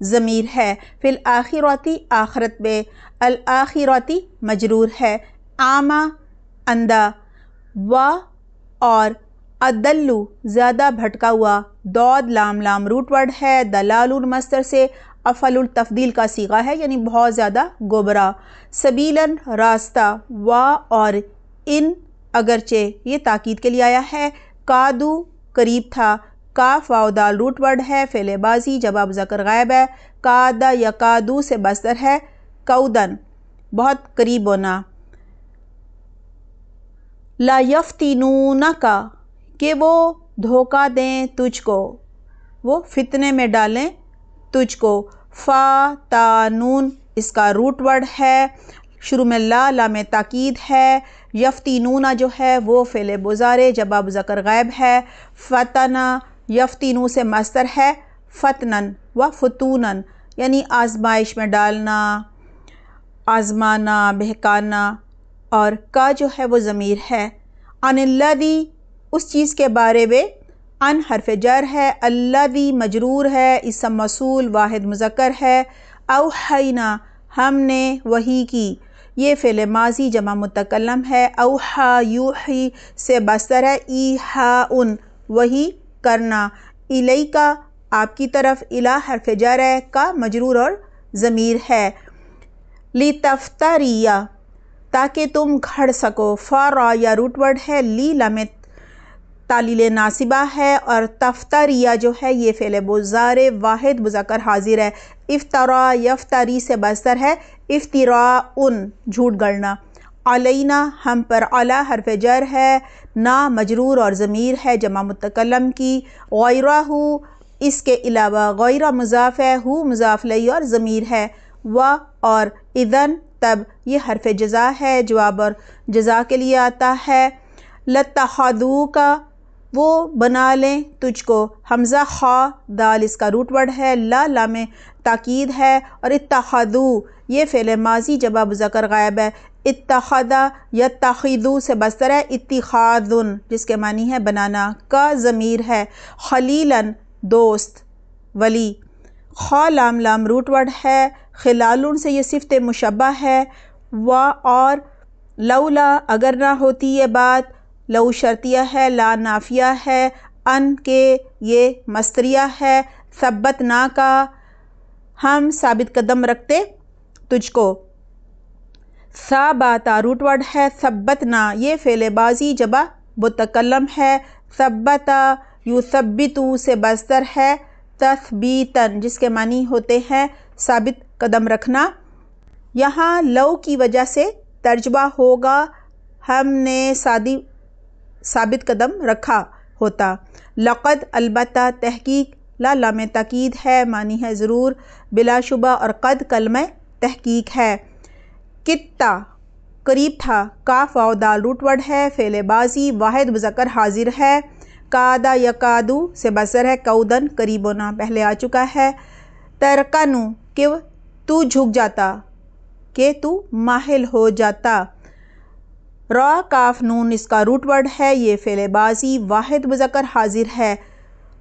ضمیر ہے. فی الآخرتی آخرت میں. الآخرتی مجرور ہے. عامہ اندھا. و اور ادلو زیادہ بھٹکا ہوا. دود لام لام روٹ ورڈ ہے. دلال مصدر سے افعل التفضیل کا صیغہ ہے یعنی بہت زیادہ گمراہ. سبیلاً راستہ. و اور ان اگرچہ یہ تاکید کے لیے آیا ہے. کادو قریب تھا. کاف واو دال روٹ ورڈ ہے. فعل ماضی جواب مذکر غائب ہے. کادا یا کادو سے مصدر ہے کودن بہت قریب ہونا. لا یفتنونک کہ وہ دھوکہ دیں تجھ کو، وہ فتنے میں ڈالیں تجھ کو. فا تا نون اس کا روٹ ورڈ ہے. شروع میں لا لام تاکید ہے. یفتنون جو ہے وہ فعل مضارع جواب مذکر غائب ہے. فتنہ یفتنو سے مصدر ہے فتنن و فتونن یعنی آزمائش میں ڈالنا، آزمانا، بہکانا. اور کا جو ہے وہ ضمیر ہے. عن الذی اس چیز کے بارے میں. ان حرف جر ہے. الذی مجرور ہے. اسم موصول واحد مذکر ہے. اوحینا ہم نے وحی کی. یہ فعل ماضی جمع متکلم ہے. اوحا یوحی سے مصدر ہے ایحاء وحی کرنا. الیکا آپ کی طرف. الی حرف جر ہے. کا مجرور اور ضمیر ہے. لتفتری تاکہ تم گھڑ سکو. فا را یا روٹ ورڈ ہے. لی لام تعلیل ناصبہ ہے. اور تفتریہ جو ہے یہ فعل مضارع واحد مذکر حاضر ہے. افترا یفتری سے مصدر ہے افتراء جھوٹ گڑنا. علینا ہم پر. علی حرف جر ہے. نا مجرور اور ضمیر ہے جمع متکلم کی. غیرہ اس کے علاوہ. غیرہ مضاف ہے. ہو مضاف الیہ اور ضمیر ہے. و اور اذن تب یہ حرف جزا ہے. جواب اور جزا کے لیے آتا ہے. لاتخذوک وہ بنا لیں تجھ کو. حمزہ خا دال اس کا روٹ ورڈ ہے. لا لام تاکید ہے. اور اتخذو یہ فعل ماضی جواب مذکر غائب ہے. اتخذ یتخذو سے مصدر ہے اتخاذ جس کے معنی ہے بنانا. کا ضمیر ہے. خلیلاً دوست ولی. خا لام لام روٹ ورڈ ہے. خلالن سے یہ صفت مشبہ ہے. و اور لولا اگر نہ ہوتی یہ بات. لو شرطیہ ہے. لا نافیہ ہے. ان کے یہ مصدریہ ہے. ثبتنا کا ہم ثابت قدم رکھتے تجھ کو. ثابتا روٹ ورڈ ہے. ثبتنا یہ فعل ماضی جمع متکلم ہے. ثبتا یثبتو سے مصدر ہے تثبیتاً جس کے معنی ہوتے ہیں ثابت قدم رکھنا. یہاں لو کی وجہ سے ترجمہ ہوگا ہم نے ثابت قدم رکھا ہوتا. لقد البتہ تحقیق. لا لام تاکید ہے. معنی ہے ضرور بلا شبہ. اور قد کلمہ تحقیق ہے. کتا قریب تھا. کاف واو دال روٹ ورڈ ہے. فعل ماضی واحد مذکر حاضر ہے. کادا یکادو سے مصدر ہے کودن قریب ہونا پہلے آ چکا ہے. ترکنو کہ تو جھک جاتا کہ تو ماہل ہو جاتا. را کاف نون اس کا روٹ ورڈ ہے. یہ فعل ماضی واحد مذکر حاضر ہے.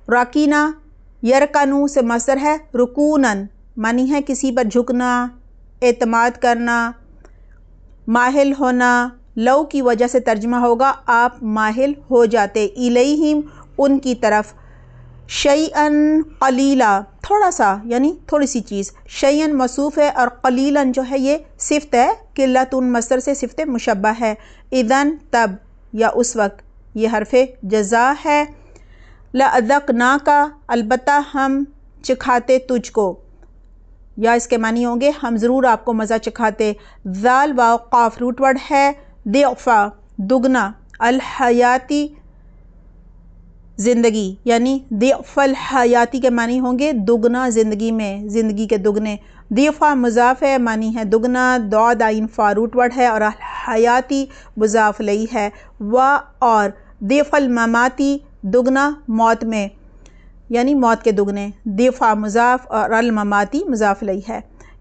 راکینہ یرکنو سے مصدر ہے رکونن معنی ہے کسی پر جھکنا، اعتماد کرنا، ماہل ہونا. لو کی وجہ سے ترجمہ ہوگا آپ ماہل ہو جاتے. الیہم ان کی طرف. شیئن قلیلا تھوڑا سا یعنی تھوڑی سی چیز. شیئن موصوف ہے اور قلیلاً جو ہے یہ صفت ہے. قلتن مصدر سے صفت مشبہ ہے. اذن تب یا اس وقت یہ حرف جزا ہے. لأذقناک البتہ ہم چکھاتے تجھ کو. یا اس کے معنی ہوں گے ہم ضرور آپ کو مزہ چکھاتے. ذال واو قاف روٹ ورڈ ہے. ضعفا دگنا. الحیاتی زندگی یعنی ضعف الحیاتی کے معنی ہوں گے دگنا زندگی میں، زندگی کے دگنے. ضعفا مضاف ہے معنی ہے دگنا. ضاد عین فا روٹ ورڈ ہے اور الحیاتی مضاف الیہ ہے. و اور ضعف المماتی دگنا موت میں یعنی موت کے دگنے. ضعفا مضاف اور المماتی مضاف الیہ ہے.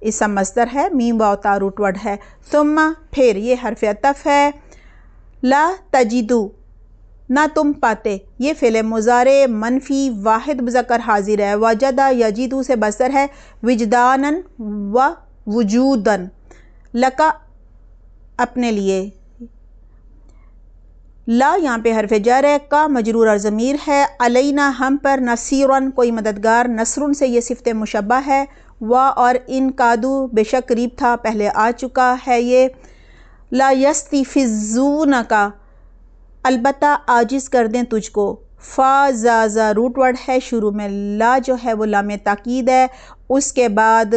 اسم مصدر ہے. میم واو تا روٹ ورڈ ہے. ثم پھر یہ حرف عطف ہے. لا تجدو نہ تم پاتے، یہ فعل مضارع منفی واحد مذکر حاضر ہے، وجدہ یجدو سے بستر ہے، وجدانن و وجودن، لکا اپنے لیے، لا یہاں پہ حرف جر ہے، کا مجرور اور ضمیر ہے، علینا ہم پر، نصیرن کوئی مددگار، نصرن سے یہ صفت مشبہ ہے، و اور ان کادو بے شک قریب تھا پہلے آ چکا ہے یہ، لا یستفزونکا البتہ عاجز کر دیں تجھ کو، فا زا روٹ ورڈ ہے، شروع میں لا جو ہے وہ لام تاکید ہے، اس کے بعد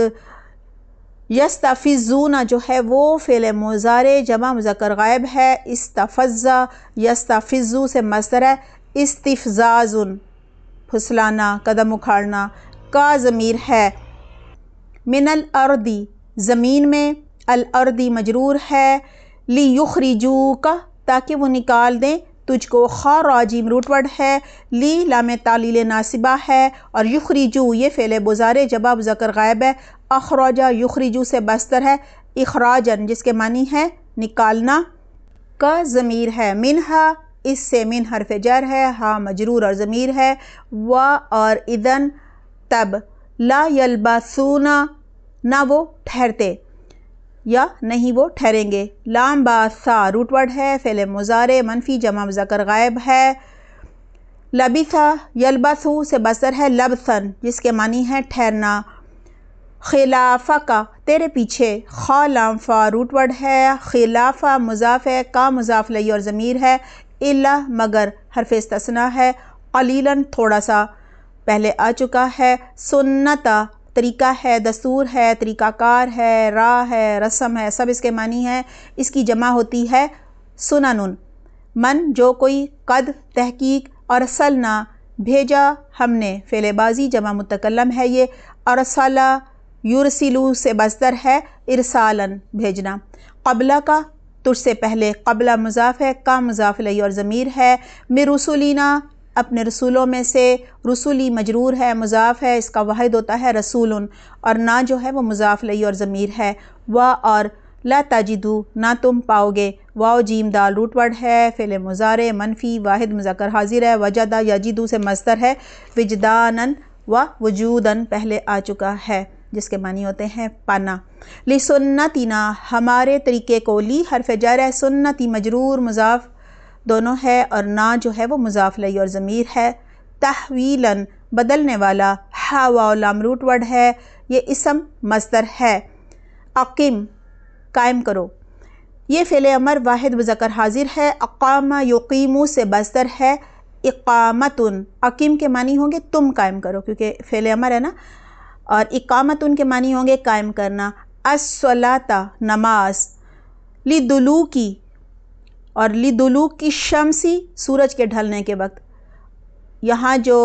یستفزون جو ہے وہ فعل مضارع جمع مذکر غائب ہے، استفزا یستفزو سے مصدر ہے، استفزازن پھسلانا، قدم اکھاڑنا، کا ضمیر ہے، من الارضی زمین میں، الارضی مجرور ہے، لیخرجوک تاکہ وہ نکال دیں تجھ کو، خراجیم روٹ ورڈ ہے، لی لام تعلیل ناصبہ ہے، اور یخرجو یہ فعل مضارع جمع مذکر غائب ہے، اخراجہ یخرجو سے مصدر ہے، اخراجن جس کے معنی ہے نکالنا، کا ضمیر ہے، منہا اس سے، من حرف جر ہے، ہا مجرور اور ضمیر ہے، و اور اذن تب، لا یلبثون نہ وہ ٹھہرتے یا نہیں وہ ٹھہریں گے، لام با سا روٹ ورڈ ہے، فعل مضارع منفی جمع مذکر غائب ہے، لبثا یلبثو سے مصدر ہے، لبثن جس کے معنی ہے ٹھہرنا، خلافہ تیرے پیچھے، خا لام فا روٹ ورڈ ہے، خلافہ مضاف ہے، کا مضاف الیہ اور ضمیر ہے، الا مگر حرف استثناء ہے، قلیلاً تھوڑا سا پہلے آ چکا ہے، سنتا طریقہ ہے، دستور ہے، طریقہ کار ہے، راہ ہے، رسم ہے، سب اس کے معنی ہے، اس کی جمع ہوتی ہے سننن، من جو کوئی، قد تحقیق، ارسلنا بھیجا ہم نے، فعل بازی جمع متکلم ہے یہ، ارسلہ یرسلو سے مصدر ہے، ارسالن بھیجنا، قبلہ کا تجھ سے پہلے، قبلہ مضاف ہے، کا مضاف الیہ اور ضمیر ہے، من رسولینا اپنے رسولوں میں سے، رسولی مجرور ہے، مضاف ہے، اس کا واحد ہوتا ہے رسولن، اور نہ جو ہے وہ مضاف الیہ اور ضمیر ہے، و اور لا تجدو نہ تم پاؤ گے، واو جیم دال روٹ ورڈ ہے، فعل مضارع منفی واحد مذکر حاضر ہے، وجدہ یجدو سے مصدر ہے، وجدانن و وجودن پہلے آ چکا ہے جس کے معنی ہوتے ہیں پانا، لسنتنا ہمارے طریقے کو، لی حرف جر ہے، سنتی مجرور مضاف دونوں ہے، اور نہ جو ہے وہ مضاف الیہ اور ضمیر ہے، تحویلاً بدلنے والا، ہا واو لام روٹ ورڈ ہے، یہ اسم مصدر ہے، اقیم قائم کرو، یہ فعل امر واحد مذکر حاضر ہے، اقام یقیمو سے مصدر ہے، اقامتن، اقیم کے معنی ہوں گے تم قائم کرو کیونکہ فعل امر ہے نا، اور اقامتن کے معنی ہوں گے قائم کرنا، الصلاۃ نماز، لدلوکی اور لدلوک کی شمسی سورج کے ڈھلنے کے وقت، یہاں جو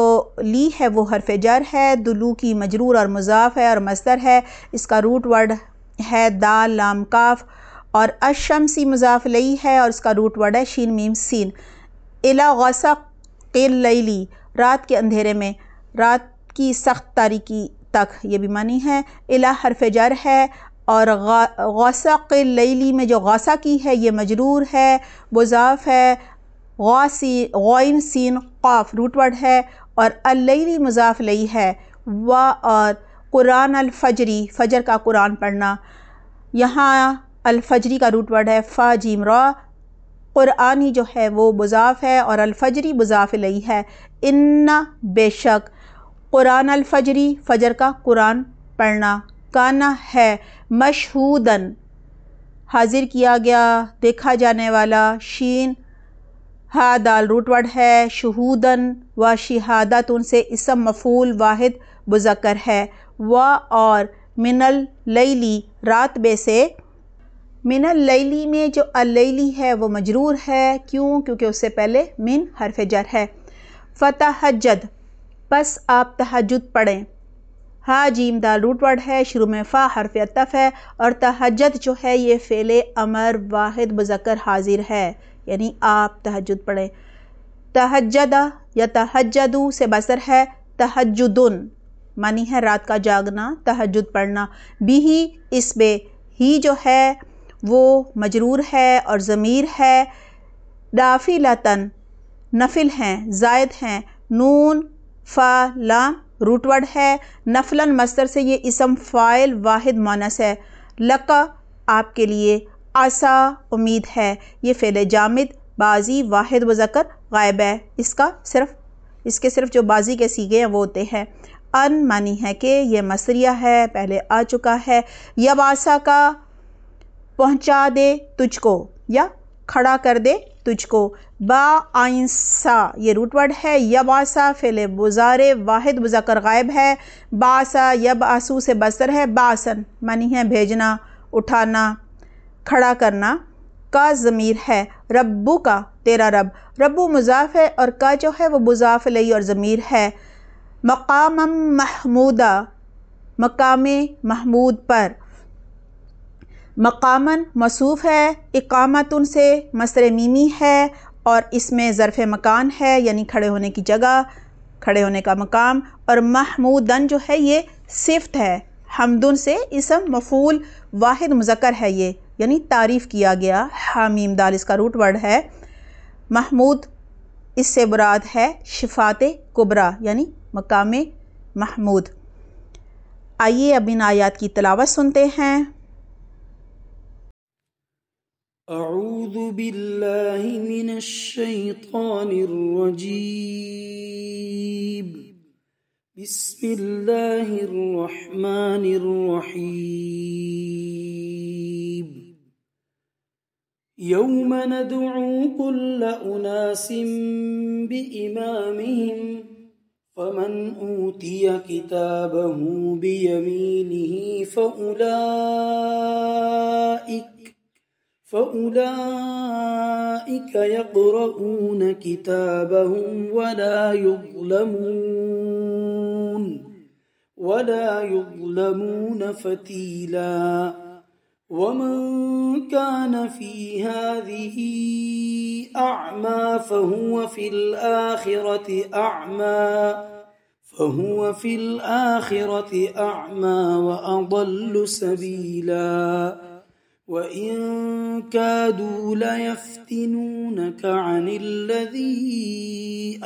لی ہے وہ حرف جر ہے، دلوکی مجرور اور مضاف ہے اور مصدر ہے، اس کا روٹ ورڈ ہے دال لام کاف، اور الشمسی مضاف الیہ ہے اور اس کا روٹ ورڈ ہے شین میم سین، الی غسق اللیلی رات کے اندھیرے میں، رات کی سخت تاریکی تک یہ بھی معنی ہے، الی حرف جر ہے، اور غسق اللیلی میں جو غسق کی ہے یہ مجرور ہے، مضاف ہے، غائن سین قاف روٹ ورڈ ہے، اور اللیلی مضاف الیہ ہے، و اور قرآن الفجری فجر کا قرآن پڑھنا، یہاں الفجری کا روٹ ورڈ ہے فا جیم را، قرآنی جو ہے وہ مضاف ہے اور الفجری مضاف الیہ ہے، ان بے شک، قرآن الفجری فجر کا قرآن پڑھنا، کانا ہے، مشہودن حاضر کیا گیا، دیکھا جانے والا، شین ہا دال روٹ ورڈ ہے، شہودن و شہادتن سے اسم مفعول واحد مذکر ہے، و اور من اللیلی رات میں سے، من اللیلی میں جو اللیلی ہے وہ مجرور ہے، کیوں؟ کیونکہ اس سے پہلے من حرف جر ہے، فتہجد پس آپ تہجد پڑھیں، ہا جیم دال روٹ ورڈ ہے، شروع میں فا حرف عطف ہے، اور تہجد جو ہے یہ فعل امر واحد مذکر حاضر ہے، یعنی آپ تہجد پڑھیں، تہجدہ یا تہجدو سے مصدر ہے، تہجدن معنی ہے رات کا جاگنا، تہجد پڑھنا، بھی اس میں ہی جو ہے وہ مجرور ہے اور ضمیر ہے، نافلتن نفل ہیں، زائد ہیں، نون فا لام روٹ ورڈ ہے، نفلاً مصدر سے یہ اسم فاعل واحد مونث ہے، لقا آپ کے لیے، عسا امید ہے، یہ فعل جامد بازی واحد مذکر غائب ہے، اس کے صرف جو بازی کے صیغے ہیں وہ ہوتے ہیں۔ ان معنی ہے کہ، یہ مصدریہ ہے، پہلے آ چکا ہے۔ یبعثا کا پہنچا دے تجھ کو یا کھڑا کر دے تجھ کو۔ با آئین سا یہ روٹ ورڈ ہے۔ یبعثا فعل مضارع واحد مذکر غائب ہے۔ بعثا یبعثو سے مصدر ہے، بعثن معنی ہے بھیجنا، اٹھانا، کھڑا کرنا۔ کا ضمیر ہے، ربو کا تیرا رب، ربو مضاف ہے اور کا جو ہے وہ مضاف الیہ اور ضمیر ہے۔ مقام محمودہ مقام محمود پر، مقامن موصوف ہے، اقامتن سے مصدر میمی ہے اور اس میں ظرف مکان ہے یعنی کھڑے ہونے کی جگہ، کھڑے ہونے کا مقام، اور محمودن جو ہے یہ صفت ہے، حمدن سے اسم مفعول واحد مذکر ہے یہ، یعنی تعریف کیا گیا، حامیم دال اس کا روٹ ورڈ ہے۔ محمود اس سے مراد ہے شفاعت کبریٰ یعنی مقام محمود۔ آئیے اب ان آیات کی تلاوت سنتے ہیں۔ اعوذ باللہ من الشیطان الرجیم، بسم اللہ الرحمن الرحیم۔ یوم ندعو کل اناس بإمامہم فمن اوتی کتابہ بیمینہ فأولئك يقرؤون كتابهم ولا يظلمون فتيلا ومن كان في هذه أعمى فهو في الآخرة أعمى وأضل سبيلا وَإِن كَادُوا لَيَفْتِنُونَكَ عَنِ الَّذِي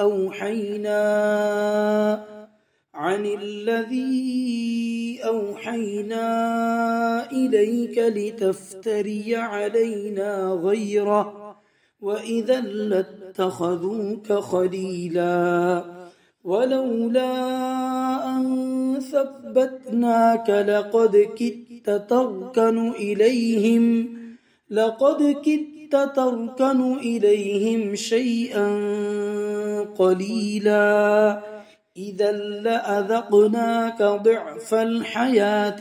أَوْحَيْنَا إِلَيْكَ لِتَفْتَرِيَ عَلَيْنَا غَيْرَهُ وَإِذًا لَاتَّخَذُوكَ خَلِيلًا وَلَوْلَا أَن ثَبَّتْنَاكَ لَقَدْ كِدتَّ تَرْكَنُ إِلَيْهِمْ شَيْئًا قَلِيلًا إِذًا لَأَذَقْنَاكَ ضِعْفَ الْحَيَاةِ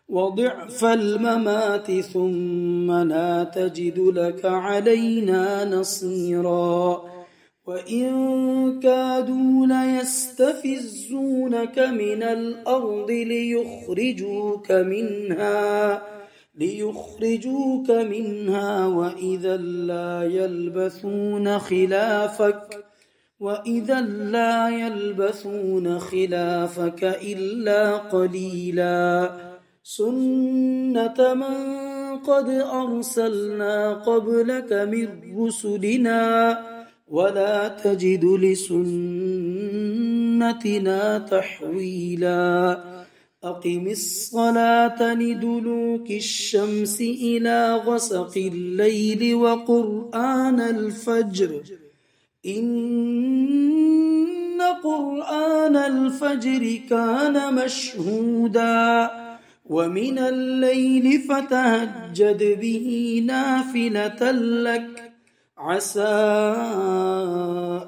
وضعف الممات ثم لا تجد لك علينا نصيرا وإن كادوا ليستفزونك من الأرض ليخرجوك منها وإذا لا يلبثون خلافك إلا قليلا سنة من قد أرسلنا قبلك من رسلنا ولا تجد لسنتنا تحويلا أقم الصلاة لدلوك الشمس إلى غسق الليل وقرآن الفجر إن قرآن الفجر كان مشهودا ومن الليل فتهجد به نافلة لك عسى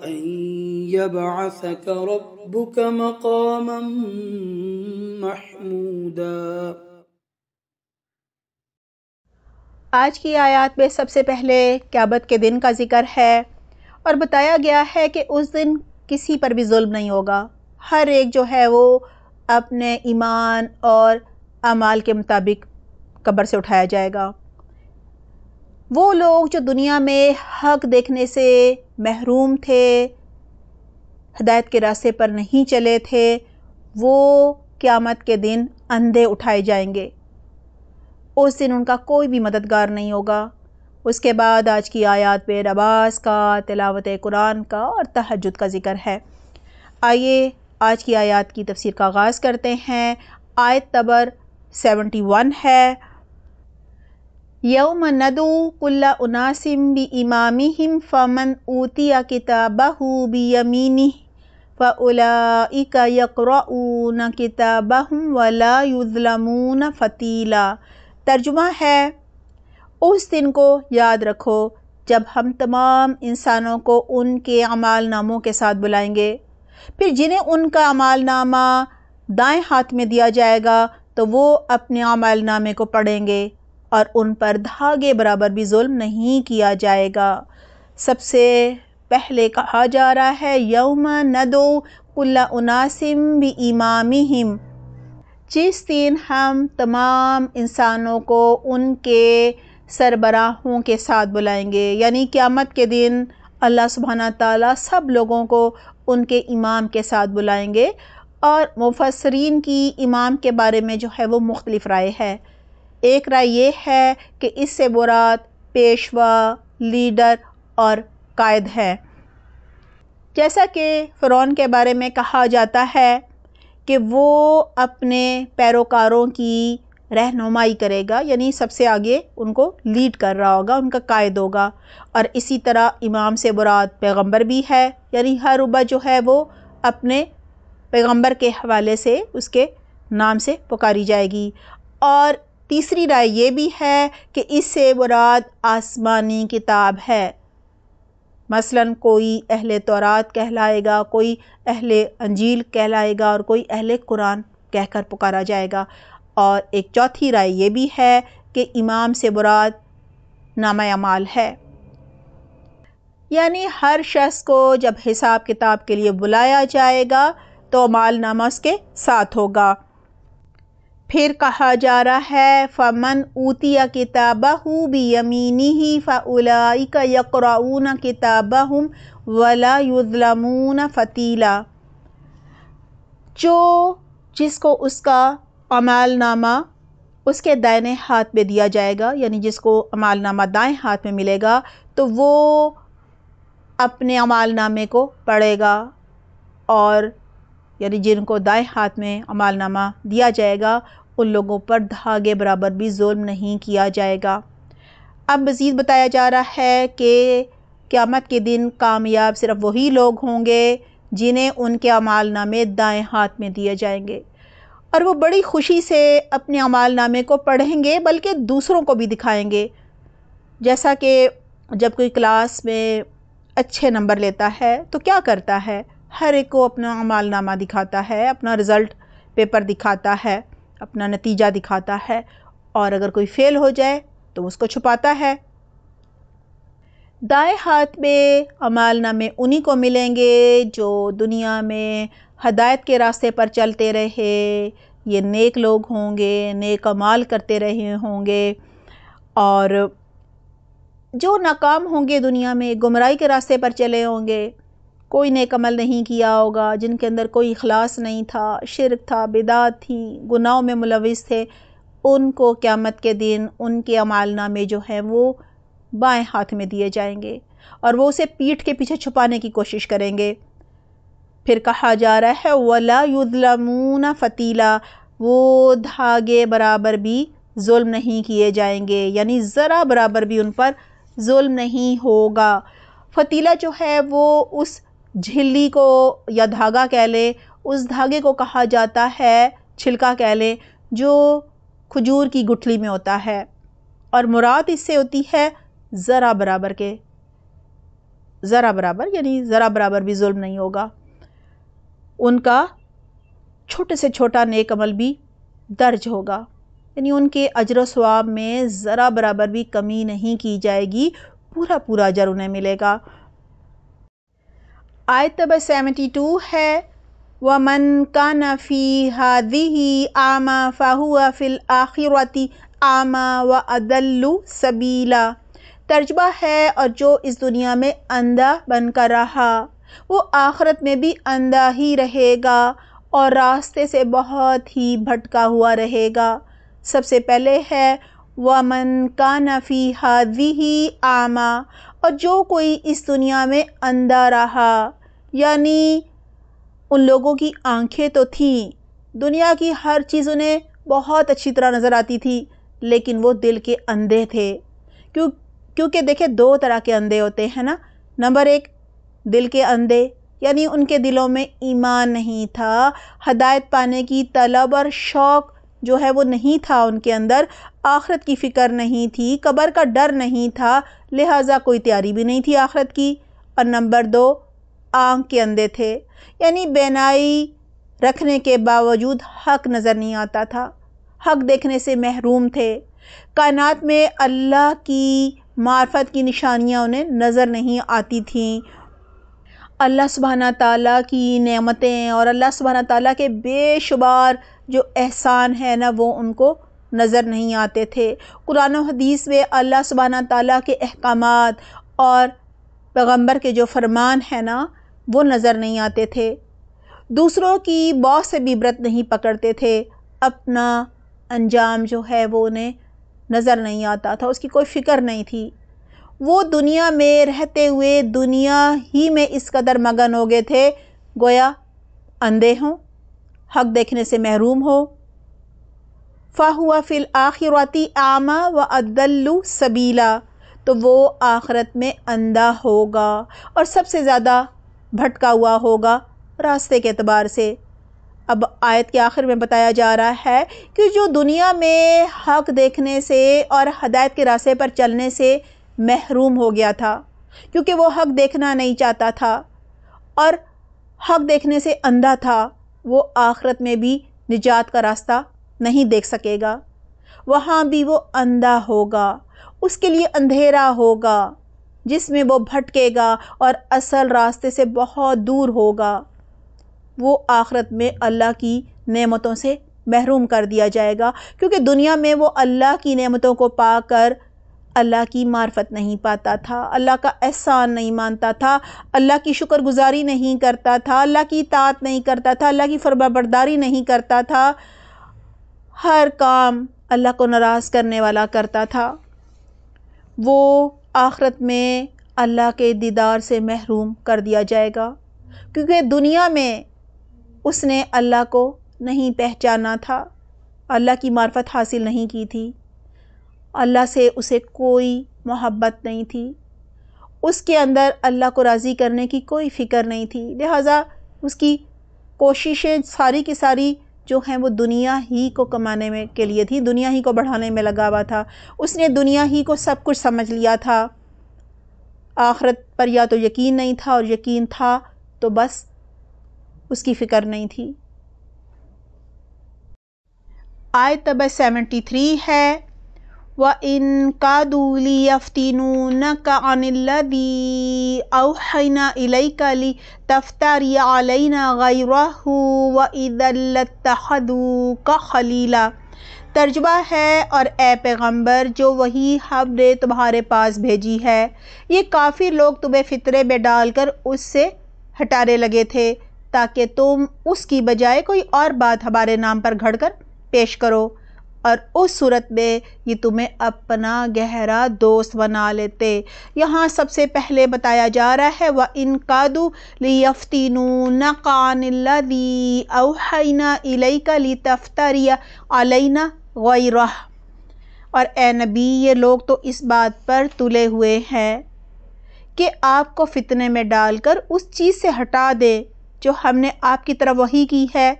أن يبعثك ربك مقاما محمودا۔ آج کی آیات میں سب سے پہلے قیامت کے دن کا ذکر ہے اور بتایا گیا ہے کہ اس دن کسی پر بھی ظلم نہیں ہوگا، ہر ایک جو ہے وہ اپنے ایمان اور اعمال کے مطابق قبر سے اٹھایا جائے گا۔ وہ لوگ جو دنیا میں حق دیکھنے سے محروم تھے، ہدایت کے راستے پر نہیں چلے تھے، وہ قیامت کے دن اندھے اٹھائے جائیں گے۔ اس دن ان کا کوئی بھی مددگار نہیں ہوگا، اس کے بعد آج کی آیات میں نماز کا، تلاوت قرآن کا اور تہجد کا ذکر ہے۔ آئیے آج کی آیات کی تفسیر کا آغاز کرتے ہیں۔ آیت نمبر 71 ہے، یوم ندعو کل اناس بامامہم فمن اوتی کتابہ بیمینہ فاولئک یقرؤون کتابہم ولا یظلمون فتیلا۔ ترجمہ ہے، اس دن کو یاد رکھو جب ہم تمام انسانوں کو ان کے اعمال ناموں کے ساتھ بلائیں گے، پھر جنہیں ان کا اعمال نامہ دائیں ہاتھ میں دیا جائے گا تو وہ اپنے اعمال نامے کو پڑھیں گے اور ان پر دھاگے برابر بھی ظلم نہیں کیا جائے گا۔ سب سے پہلے کہا جا رہا ہے یوم ندعو کل اناس بامامہم، جس دن ہم تمام انسانوں کو ان کے سربراہوں کے ساتھ بلائیں گے، یعنی قیامت کے دن اللہ سبحانہ تعالیٰ سب لوگوں کو ان کے امام کے ساتھ بلائیں گے۔ اور مفسرین کی امام کے بارے میں جو ہے وہ مختلف رائے ہے۔ ایک رائے یہ ہے کہ اس سے مراد پیشوا، لیڈر اور قائد ہے، جیسا کہ فرعون کے بارے میں کہا جاتا ہے کہ وہ اپنے پیروکاروں کی رہنمائی کرے گا، یعنی سب سے آگے ان کو لیڈ کر رہا ہوگا، ان کا قائد ہوگا۔ اور اسی طرح امام سے مراد پیغمبر بھی ہے، یعنی ہر امت جو ہے وہ اپنے پیغمبر کے حوالے سے اس کے نام سے پکاری جائے گی۔ اور تیسری رائے یہ بھی ہے کہ اس سے مراد آسمانی کتاب ہے، مثلاً کوئی اہل تورات کہلائے گا، کوئی اہل انجیل کہلائے گا اور کوئی اہل قرآن کہہ کر پکارا جائے گا۔ اور ایک چوتھی رائے یہ بھی ہے کہ امام سے مراد نامہ اعمال ہے، یعنی ہر شخص کو جب حساب کتاب کے لیے بلایا جائے گا تو اعمال نامہ اس کے ساتھ ہوگا۔ پھر کہا جا رہا ہے فمن اوتی کتابہ بیمینہ فاولئک یقرؤون کتابہم ولا یظلمون فتیلا، جس کو اس کا اعمال نامہ اس کے دائیں ہاتھ میں دیا جائے گا، یعنی جس کو اعمال نامہ دائیں ہاتھ میں ملے گا تو وہ اپنے اعمال نامے کو پڑھے گا، اور یعنی جن کو دائیں ہاتھ میں اعمال نامہ دیا جائے گا ان لوگوں پر دھاگے برابر بھی ظلم نہیں کیا جائے گا۔ اب مزید بتایا جا رہا ہے کہ قیامت کے دن کامیاب صرف وہی لوگ ہوں گے جنہیں ان کے اعمال نامے دائیں ہاتھ میں دیے جائیں گے، اور وہ بڑی خوشی سے اپنے اعمال نامے کو پڑھیں گے بلکہ دوسروں کو بھی دکھائیں گے۔ جیسا کہ جب کوئی کلاس میں اچھے نمبر لیتا ہے تو کیا کرتا ہے، ہر ایک کو اپنا اعمال نامہ دکھاتا ہے، اپنا رزلٹ پیپر دکھاتا ہے، اپنا نتیجہ دکھاتا ہے، اور اگر کوئی فیل ہو جائے تو اس کو چھپاتا ہے۔ دائیں ہاتھ میں اعمال نامے انہی کو ملیں گے جو دنیا میں ہدایت کے راستے پر چلتے رہے، یہ نیک لوگ ہوں گے، نیک اعمال کرتے رہے ہوں گے، اور جو ناکام ہوں گے دنیا میں، گمراہی کے راستے پر چلے ہوں گے، کوئی نیک عمل نہیں کیا ہوگا، جن کے اندر کوئی اخلاص نہیں تھا، شرک تھا، بدعت تھی، گناہوں میں ملوث تھے، ان کو قیامت کے دن ان کے اعمال نامے جو ہیں وہ بائیں ہاتھ میں دیے جائیں گے اور وہ اسے پیٹھ کے پیچھے چھپانے کی کوشش کریں گے۔ پھر کہا جا رہا ہے وَلَا يُظْلَمُونَ فَتِيلًا، وہ دھاگے برابر بھی ظلم نہیں کیے جائیں گے، یعنی ذرا برابر بھی ان پر ظلم نہیں ہوگا۔ فتیلہ جو ہے وہ اس جھلی کو یا دھاگا کہہ لیں، اس دھاگے کو کہا جاتا ہے، چھلکا کہہ لیں، جو کھجور کی گٹھلی میں ہوتا ہے، اور مراد اس سے ہوتی ہے ذرا برابر کے، ذرا برابر یعنی ذرا برابر بھی ظلم نہیں ہوگا، ان کا چھوٹے سے چھوٹا نیک عمل بھی درج ہوگا، یعنی ان کے اجر و ثواب میں ذرا برابر بھی کمی نہیں کی جائے گی، پورا پورا اجر انہیں ملے گا۔ آیت نمبر 72 ہے وَمَنْ كَانَ فِي هَذِهِ أَعْمَى فَهُوَ فِي الْآخِرَةِ أَعْمَى وَأَضَلُّ سَبِيلًا۔ ترجمہ ہے، اور جو اس دنیا میں اندھا بن کر رہا وہ آخرت میں بھی اندھا ہی رہے گا اور راستے سے بہت ہی بھٹکا ہوا رہے گا۔ سب سے پہلے ہے وَمَنْ كَانَ فِي هَذِهِ أَعْمَى، اور جو کوئی اس دنیا میں اندھا رہا، یعنی ان لوگوں کی آنکھیں تو تھیں، دنیا کی ہر چیز انہیں بہت اچھی طرح نظر آتی تھی، لیکن وہ دل کے اندھے تھے۔ کیونکہ دیکھیں دو طرح کے اندھے ہوتے ہیں نا، نمبر ایک دل کے اندھے، یعنی ان کے دلوں میں ایمان نہیں تھا، ہدایت پانے کی طلب اور شوق جو ہے وہ نہیں تھا ان کے اندر، آخرت کی فکر نہیں تھی، قبر کا ڈر نہیں تھا، لہٰذا کوئی تیاری بھی نہیں تھی آخرت کی۔ اور نمبر دو آنکھ کے اندھے تھے، یعنی بینائی رکھنے کے باوجود حق نظر نہیں آتا تھا، حق دیکھنے سے محروم تھے، کائنات میں اللہ کی معرفت کی نشانیاں انہیں نظر نہیں آتی تھیں، اللہ سبحانہ تعالیٰ کی نعمتیں اور اللہ سبحانہ تعالیٰ کے بے شمار جو احسان ہے نا وہ ان کو نظر نہیں آتے تھے۔ قرآن و حدیث میں اللہ سبحانہ تعالیٰ کے احکامات اور پیغمبر کے جو فرمان ہیں نا وہ نظر نہیں آتے تھے، دوسروں کی بات سے بھی عبرت نہیں پکڑتے تھے، اپنا انجام جو ہے وہ انہیں نظر نہیں آتا تھا، اس کی کوئی فکر نہیں تھی، وہ دنیا میں رہتے ہوئے دنیا ہی میں اس قدر مگن ہو گئے تھے گویا اندھے ہوں، حق دیکھنے سے محروم ہو۔ فَهُوَ فِي الْآخِرَةِ أَعْمَى وَأَضَلُّ سَبِيلًا، تو وہ آخرت میں اندھا ہوگا اور سب سے زیادہ بھٹکا ہوا ہوگا راستے کے اعتبار سے۔ اب آیت کے آخر میں بتایا جا رہا ہے کہ جو دنیا میں حق دیکھنے سے اور ہدایت کے راستے پر چلنے سے محروم ہو گیا تھا، کیونکہ وہ حق دیکھنا نہیں چاہتا تھا اور حق دیکھنے سے اندھا تھا، وہ آخرت میں بھی نجات کا راستہ نہیں دیکھ سکے گا، وہاں بھی وہ اندھا ہوگا، اس کے لیے اندھیرا ہوگا جس میں وہ بھٹکے گا اور اصل راستے سے بہت دور ہوگا، وہ آخرت میں اللہ کی نعمتوں سے محروم کر دیا جائے گا، کیونکہ دنیا میں وہ اللہ کی نعمتوں کو پا کر اللہ کی معرفت نہیں پاتا تھا، اللہ کا احسان نہیں مانتا تھا، اللہ کی شکر گزاری نہیں کرتا تھا، اللہ کی اطاعت نہیں کرتا تھا، اللہ کی فرمانبرداری نہیں کرتا تھا، ہر کام اللہ کو ناراض کرنے والا کرتا تھا، وہ آخرت میں اللہ کے دیدار سے محروم کر دیا جائے گا، کیونکہ دنیا میں اس نے اللہ کو نہیں پہچانا تھا، اللہ کی معرفت حاصل نہیں کی تھی، اللہ سے اسے کوئی محبت نہیں تھی، اس کے اندر اللہ کو راضی کرنے کی کوئی فکر نہیں تھی، لہٰذا اس کی کوششیں ساری کی ساری جو ہیں وہ دنیا ہی کو کمانے میں کے لیے تھی، دنیا ہی کو بڑھانے میں لگا ہوا تھا، اس نے دنیا ہی کو سب کچھ سمجھ لیا تھا، آخرت پر یا تو یقین نہیں تھا اور یقین تھا تو بس اس کی فکر نہیں تھی۔ آیت نمبر 73 ہے وَإِن كَادُوا لِيَفْتِنُونَكَ عَنِ الَّذِي أَوْحَيْنَا إِلَيْكَ لِتَفْتَرِيَ عَلَيْنَا غَيْرَهُ وَإِذًا لَاتَّخَذُوكَ خَلِيلًا، ترجمہ ہے اور اے پیغمبر جو وہی ہم نے تمہارے پاس بھیجی ہے، یہ کافر لوگ تمہیں فتنے میں ڈال کر اس سے ہٹانے لگے تھے تاکہ تم اس کی بجائے کوئی اور بات ہمارے نام پر گھڑ کر پیش کرو، اور اس صورت میں یہ تمہیں اپنا گہرا دوست بنا لیتے۔ یہاں سب سے پہلے بتایا جا رہا ہے وَإِن كَادُوا لِيَفْتِنُونَكَ عَنِ الَّذِي أَوْحَيْنَا إِلَيْكَ لِتَفْتَرِيَ عَلَيْنَا غَيْرَهُ، اور اے نبی یہ لوگ تو اس بات پر تلے ہوئے ہیں کہ آپ کو فتنے میں ڈال کر اس چیز سے ہٹا دیں جو ہم نے آپ کی طرف وحی کی ہے،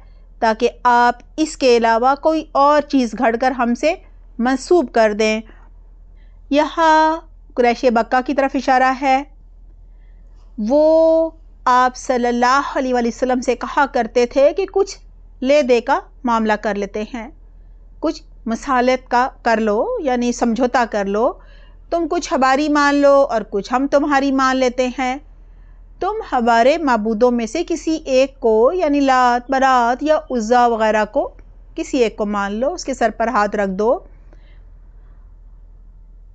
تاکہ آپ اس کے علاوہ کوئی اور چیز گھڑ کر ہم سے منسوب کر دیں۔ یہاں قریش مکہ کی طرف اشارہ ہے، وہ آپ صلی اللہ علیہ وسلم سے کہا کرتے تھے کہ کچھ لے دے کا معاملہ کر لیتے ہیں، کچھ مصالحت کا کر لو، یعنی سمجھوتا کر لو، تم کچھ ہماری مان لو اور کچھ ہم تمہاری مان لیتے ہیں، تم ہمارے معبودوں میں سے کسی ایک کو یعنی لات منات یا عزا وغیرہ کو کسی ایک کو مان لو، اس کے سر پر ہاتھ رکھ دو۔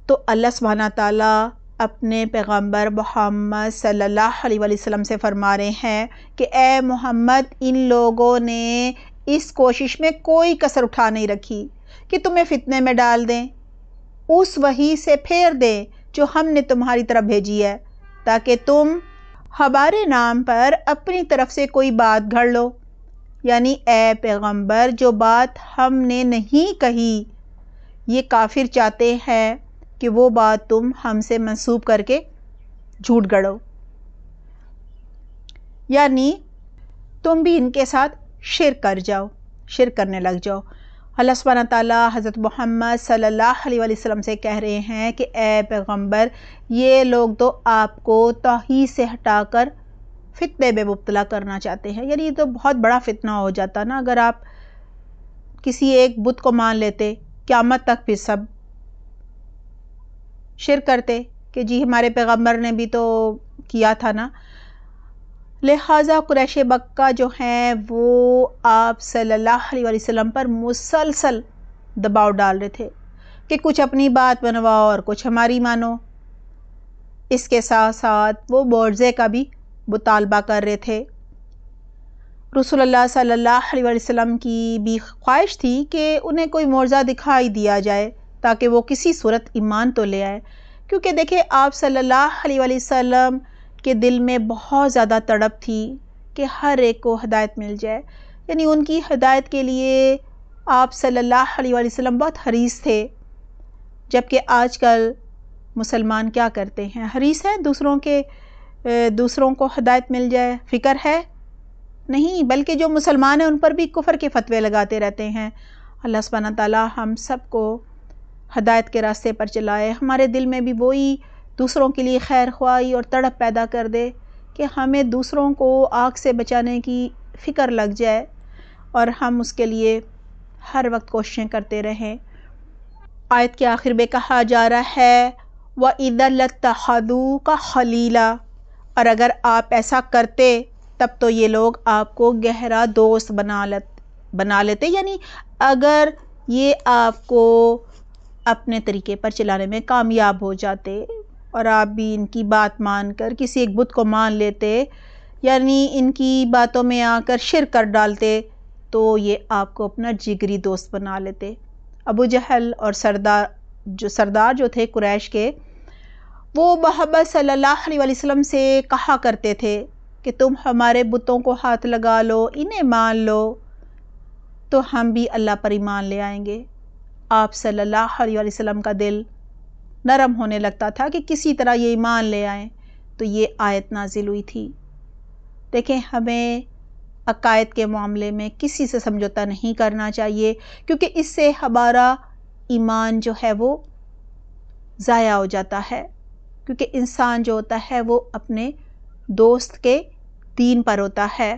تو اللہ سبحانہ تعالیٰ اپنے پیغمبر محمد صلی اللہ علیہ وسلم سے فرما رہے ہیں کہ اے محمد ان لوگوں نے اس کوشش میں کوئی کسر اٹھا نہیں رکھی کہ تمہیں فتنے میں ڈال دیں، اس وحی سے پھیر دیں جو ہم نے تمہاری طرف بھیجی ہے، تاکہ تم ہمارے نام پر اپنی طرف سے کوئی بات گھڑ لو، یعنی اے پیغمبر جو بات ہم نے نہیں کہی، یہ کافر چاہتے ہیں کہ وہ بات تم ہم سے منسوب کر کے جھوٹ گڑو، یعنی تم بھی ان کے ساتھ شرک کرنے لگ جاؤ۔ اللہ سبحانہ تعالیٰ حضرت محمد صلی اللہ علیہ وسلم سے کہہ رہے ہیں کہ اے پیغمبر، یہ لوگ تو آپ کو توحید سے ہٹا کر فتنے میں مبتلا کرنا چاہتے ہیں، یعنی یہ تو بہت بڑا فتنہ ہو جاتا نا اگر آپ کسی ایک بت کو مان لیتے، قیامت تک پھر سب شرک کرتے کہ جی ہمارے پیغمبر نے بھی تو کیا تھا نا۔ لہٰذا قریش مکہ جو ہیں وہ آپ صلی اللہ علیہ وسلم پر مسلسل دباؤ ڈال رہے تھے کہ کچھ اپنی بات منواؤ اور کچھ ہماری مانو۔ اس کے ساتھ ساتھ وہ معجزے کا بھی مطالبہ کر رہے تھے۔ رسول اللہ صلی اللہ علیہ وسلم کی بھی خواہش تھی کہ انہیں کوئی معجزہ دکھائی دیا جائے تاکہ وہ کسی صورت ایمان تو لے آئے، کیونکہ دیکھیں آپ صلی اللہ علیہ وسلم کے دل میں بہت زیادہ تڑپ تھی کہ ہر ایک کو ہدایت مل جائے، یعنی ان کی ہدایت کے لیے آپ صلی اللہ علیہ وسلم بہت حریص تھے، جبکہ آج کل مسلمان کیا کرتے ہیں، حریص ہیں دوسروں کو ہدایت مل جائے، فکر ہے نہیں، بلکہ جو مسلمان ہیں ان پر بھی کفر کے فتوے لگاتے رہتے ہیں۔ اللہ سبحانہ تعالیٰ ہم سب کو ہدایت کے راستے پر چلائے، ہمارے دل میں بھی وہی دوسروں کے لیے خیر خواہی اور تڑپ پیدا کر دے کہ ہمیں دوسروں کو آگ سے بچانے کی فکر لگ جائے اور ہم اس کے لیے ہر وقت کوششیں کرتے رہیں۔ آیت کے آخر میں کہا جا رہا ہے وَإِذًا لَاتَّخَذُوكَ خَلِيلًا، اور اگر آپ ایسا کرتے تب تو یہ لوگ آپ کو گہرا دوست بنا لیتے، یعنی اگر یہ آپ کو اپنے طریقے پر چلانے میں کامیاب ہو جاتے اور آپ بھی ان کی بات مان کر کسی ایک بت کو مان لیتے، یعنی ان کی باتوں میں آ کر شرک کر ڈالتے، تو یہ آپ کو اپنا جگری دوست بنا لیتے۔ ابو جہل اور سردار جو تھے قریش کے، وہ محمد صلی اللہ علیہ وسلم سے کہا کرتے تھے کہ تم ہمارے بتوں کو ہاتھ لگا لو، انہیں مان لو تو ہم بھی اللہ پر ایمان لے آئیں گے۔ آپ صلی اللہ علیہ وسلم کا دل نرم ہونے لگتا تھا کہ کسی طرح یہ ایمان لے آئیں، تو یہ آیت نازل ہوئی تھی۔ دیکھیں ہمیں عقائد کے معاملے میں کسی سے سمجھوتا نہیں کرنا چاہیے، کیونکہ اس سے ہمارا ایمان جو ہے وہ ضائع ہو جاتا ہے، کیونکہ انسان جو ہوتا ہے وہ اپنے دوست کے دین پر ہوتا ہے،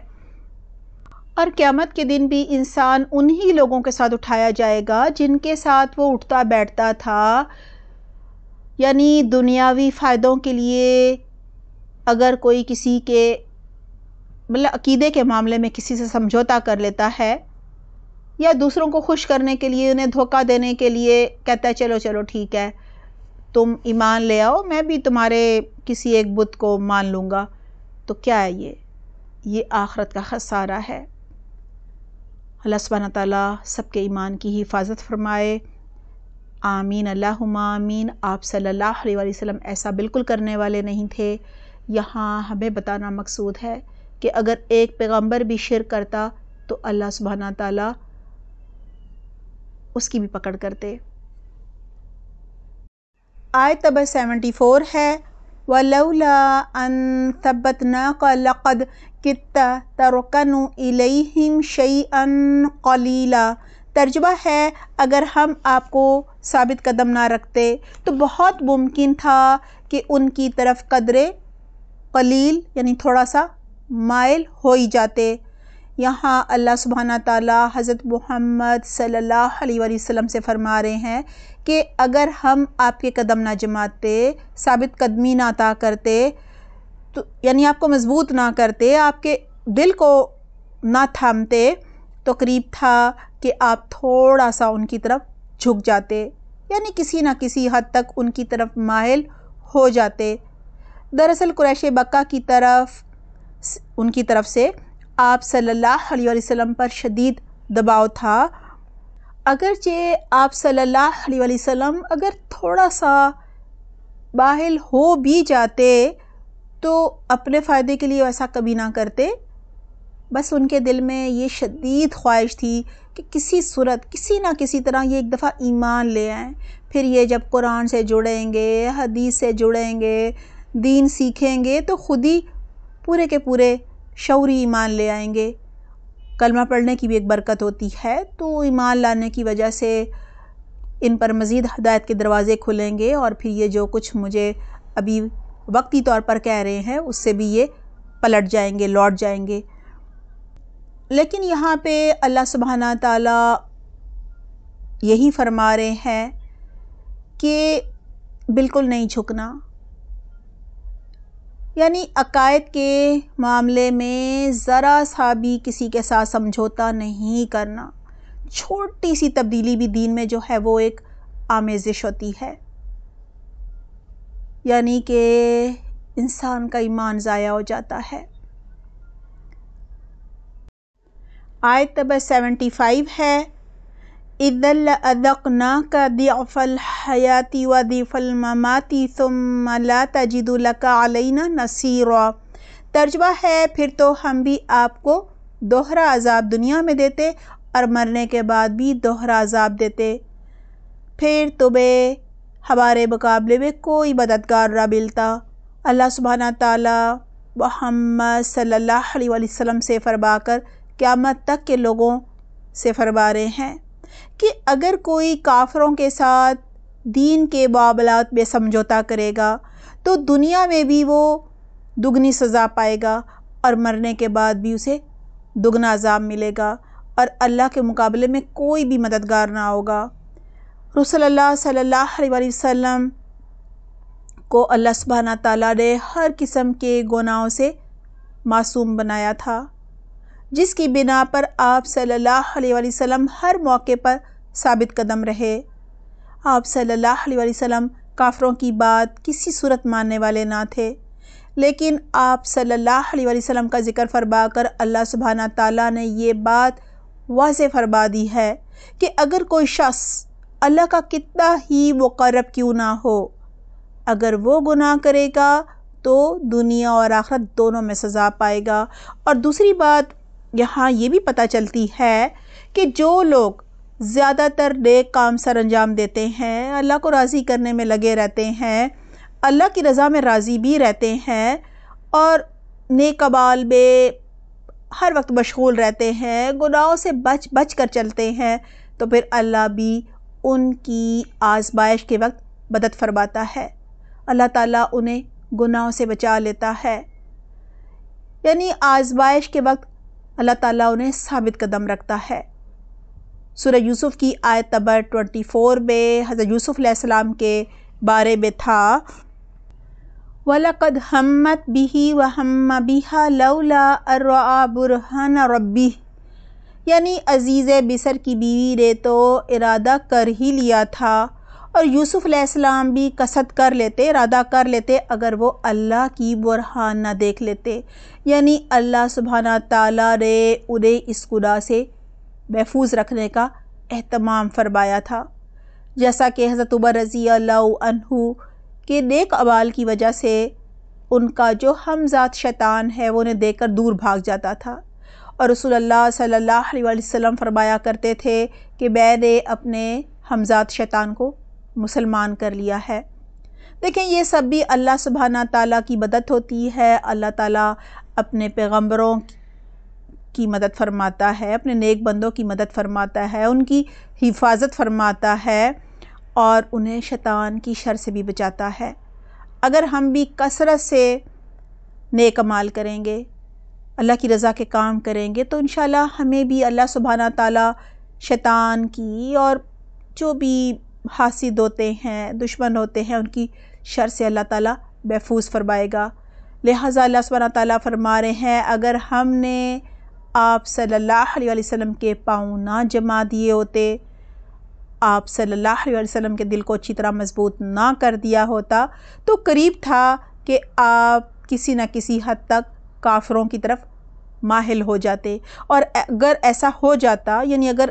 اور قیامت کے دن بھی انسان انہی لوگوں کے ساتھ اٹھایا جائے گا جن کے ساتھ وہ اٹھتا بیٹھتا تھا، یعنی دنیاوی فائدوں کے لیے اگر کوئی کسی کے عقیدے کے معاملے میں کسی سے سمجھوتا کر لیتا ہے یا دوسروں کو خوش کرنے کے لیے، انہیں دھوکہ دینے کے لیے کہتا ہے چلو ٹھیک ہے تم ایمان لے آؤ، میں بھی تمہارے کسی ایک بت کو مان لوں گا، تو کیا ہے یہ آخرت کا خسارہ ہے۔ اللہ سبحانہ تعالیٰ سب کے ایمان کی حفاظت فرمائے، آمین اللہم آمین۔ آپ صلی اللہ علیہ وسلم ایسا بالکل کرنے والے نہیں تھے۔ یہاں ہمیں بتانا مقصود ہے کہ اگر ایک پیغمبر بھی شرک کرتا تو اللہ سبحانہ تعالیٰ اس کی بھی پکڑ کرتے۔ آیت نمبر 74 ہے وَلَوْلَا أَن ثَبَّتْنَاكَ لَقَدْ كِدتَّ تَرْكَنُ إِلَيْهِمْ شَيْئًا قَلِيلًا۔ ترجمہ ہے اگر ہم آپ کو ثابت قدم نہ رکھتے تو بہت ممکن تھا کہ ان کی طرف قدرے قلیل یعنی تھوڑا سا مائل ہو ہی جاتے۔ یہاں اللہ سبحانہ تعالیٰ حضرت محمد صلی اللہ علیہ وسلم سے فرما رہے ہیں کہ اگر ہم آپ کے قدم نہ جماتے، ثابت قدمی نہ عطا کرتے، تو یعنی آپ کو مضبوط نہ کرتے، آپ کے دل کو نہ تھامتے، تو قریب تھا کہ آپ تھوڑا سا ان کی طرف جھک جاتے، یعنی کسی نہ کسی حد تک ان کی طرف مائل ہو جاتے۔ دراصل قریش مکہ ان کی طرف سے آپ صلی اللہ علیہ وسلم پر شدید دباؤ تھا، اگرچہ آپ صلی اللہ علیہ وسلم اگر تھوڑا سا باہل ہو بھی جاتے تو اپنے فائدے کے لیے ایسا کبھی نہ کرتے، بس ان کے دل میں یہ شدید خواہش تھی کہ کسی صورت کسی نہ کسی طرح یہ ایک دفعہ ایمان لے آئیں، پھر یہ جب قرآن سے جڑیں گے، حدیث سے جڑیں گے، دین سیکھیں گے تو خود ہی پورے کے پورے شعوری ایمان لے آئیں گے۔ کلمہ پڑھنے کی بھی ایک برکت ہوتی ہے، تو ایمان لانے کی وجہ سے ان پر مزید ہدایت کے دروازے کھلیں گے، اور پھر یہ جو کچھ مجھے ابھی وقتی طور پر کہہ رہے ہیں اس سے بھی یہ پلٹ جائیں گے، لوٹ جائیں گے۔ لیکن یہاں پہ اللہ سبحانہ تعالیٰ یہی فرما رہے ہیں کہ بالکل نہیں جھکنا، یعنی عقائد کے معاملے میں ذرا سا بھی کسی کے ساتھ سمجھوتا نہیں کرنا۔ چھوٹی سی تبدیلی بھی دین میں جو ہے وہ ایک آمیزش ہوتی ہے، یعنی کہ انسان کا ایمان ضائع ہو جاتا ہے۔ آیت نمبر 75 ہے، اِذًا لَأَذَقْنَاكَ ضِعْفَ الْحَيَاةِ وَضِعْفَ الْمَمَاتِ ثُمَّ لَا تَجِدُ لَكَ عَلَيْنَا نَصِيرًا۔ ترجمہ ہے، پھر تو ہم بھی آپ کو دوہرا عذاب دنیا میں دیتے اور مرنے کے بعد بھی دوہرا عذاب دیتے، پھر تمہیں ہمارے مقابلے میں کوئی مددگار نہ ملتا۔ اللہ سبحانہ تعالیٰ محمد صلی اللہ علیہ وسلم سے فرما کر قیامت تک کے لوگوں سے فرما رہے ہیں کہ اگر کوئی کافروں کے ساتھ دین کے معاملات میں سمجھوتا کرے گا تو دنیا میں بھی وہ دگنی سزا پائے گا اور مرنے کے بعد بھی اسے دگنا عذاب ملے گا، اور اللہ کے مقابلے میں کوئی بھی مددگار نہ ہوگا۔ رسول اللہ صلی اللہ علیہ وسلم کو اللہ سبحانہ تعالیٰ نے ہر قسم کے گناہوں سے معصوم بنایا تھا، جس کی بنا پر آپ صلی اللہ علیہ وسلم ہر موقع پر ثابت قدم رہے۔ آپ صلی اللہ علیہ وسلم کافروں کی بات کسی صورت ماننے والے نہ تھے، لیکن آپ صلی اللہ علیہ وسلم کا ذکر فرما کر اللہ سبحانہ تعالیٰ نے یہ بات واضح فرما دی ہے کہ اگر کوئی شخص اللہ کا کتنا ہی مقرب کیوں نہ ہو، اگر وہ گناہ کرے گا تو دنیا اور آخرت دونوں میں سزا پائے گا۔ اور دوسری بات یہاں یہ بھی پتہ چلتی ہے کہ جو لوگ زیادہ تر نیک کام سر انجام دیتے ہیں، اللہ کو راضی کرنے میں لگے رہتے ہیں، اللہ کی رضا میں راضی بھی رہتے ہیں اور نیک اعمال میں ہر وقت مشغول رہتے ہیں، گناہوں سے بچ بچ کر چلتے ہیں، تو پھر اللہ بھی ان کی آزمائش کے وقت مدد فرماتا ہے، اللہ تعالیٰ انہیں گناہوں سے بچا لیتا ہے، یعنی آزمائش کے وقت اللہ تعالیٰ انہیں ثابت قدم رکھتا ہے۔ سورہ یوسف کی آیت نمبر 24 میں حضرت یوسف علیہ السلام کے بارے میں تھا، وَلَقَدْ هَمَّتْ بِهِ وَهَمَّ بِهَا لَوْلَا أَن رَأَىٰ بُرْهَانَ رَبِّهِ، یعنی عزیز مصر کی بیوی نے تو ارادہ کر ہی لیا تھا، اور یوسف علیہ السلام بھی قصد کر لیتے، ارادہ کر لیتے اگر وہ اللہ کی برہان نہ دیکھ لیتے، یعنی اللہ سبحانہ تعالیٰ نے انہیں اس گناہ سے محفوظ رکھنے کا اہتمام فرمایا تھا، جیسا کہ حضرت عمر رضی اللہ عنہ کے نیک اعمال کی وجہ سے ان کا جو ہمزاد شیطان ہے وہ انہیں دیکھ کر دور بھاگ جاتا تھا، اور رسول اللہ صلی اللہ علیہ وسلم فرمایا کرتے تھے کہ میں نے اپنے ہمزاد شیطان کو مسلمان کر لیا ہے۔ دیکھیں یہ سب بھی اللہ سبحانہ تعالیٰ کی مدد ہوتی ہے، اللہ تعالیٰ اپنے پیغمبروں کی مدد فرماتا ہے، اپنے نیک بندوں کی مدد فرماتا ہے، ان کی حفاظت فرماتا ہے اور انہیں شیطان کی شر سے بھی بچاتا ہے۔ اگر ہم بھی کثرت سے نیک اعمال کریں گے، اللہ کی رضا کے کام کریں گے، تو انشاءاللہ ہمیں بھی اللہ سبحانہ تعالیٰ شیطان کی اور جو بھی حاسد ہوتے ہیں، دشمن ہوتے ہیں، ان کی شر سے اللہ تعالیٰ محفوظ فرمائے گا۔ لہٰذا اللہ سبحانہ تعالیٰ فرما رہے ہیں اگر ہم نے آپ صلی اللہ علیہ وسلم کے پاؤں نہ جما دیے ہوتے، آپ صلی اللہ علیہ وسلم کے دل کو اچھی طرح مضبوط نہ کر دیا ہوتا، تو قریب تھا کہ آپ کسی نہ کسی حد تک کافروں کی طرف مائل ہو جاتے، اور اگر ایسا ہو جاتا، یعنی اگر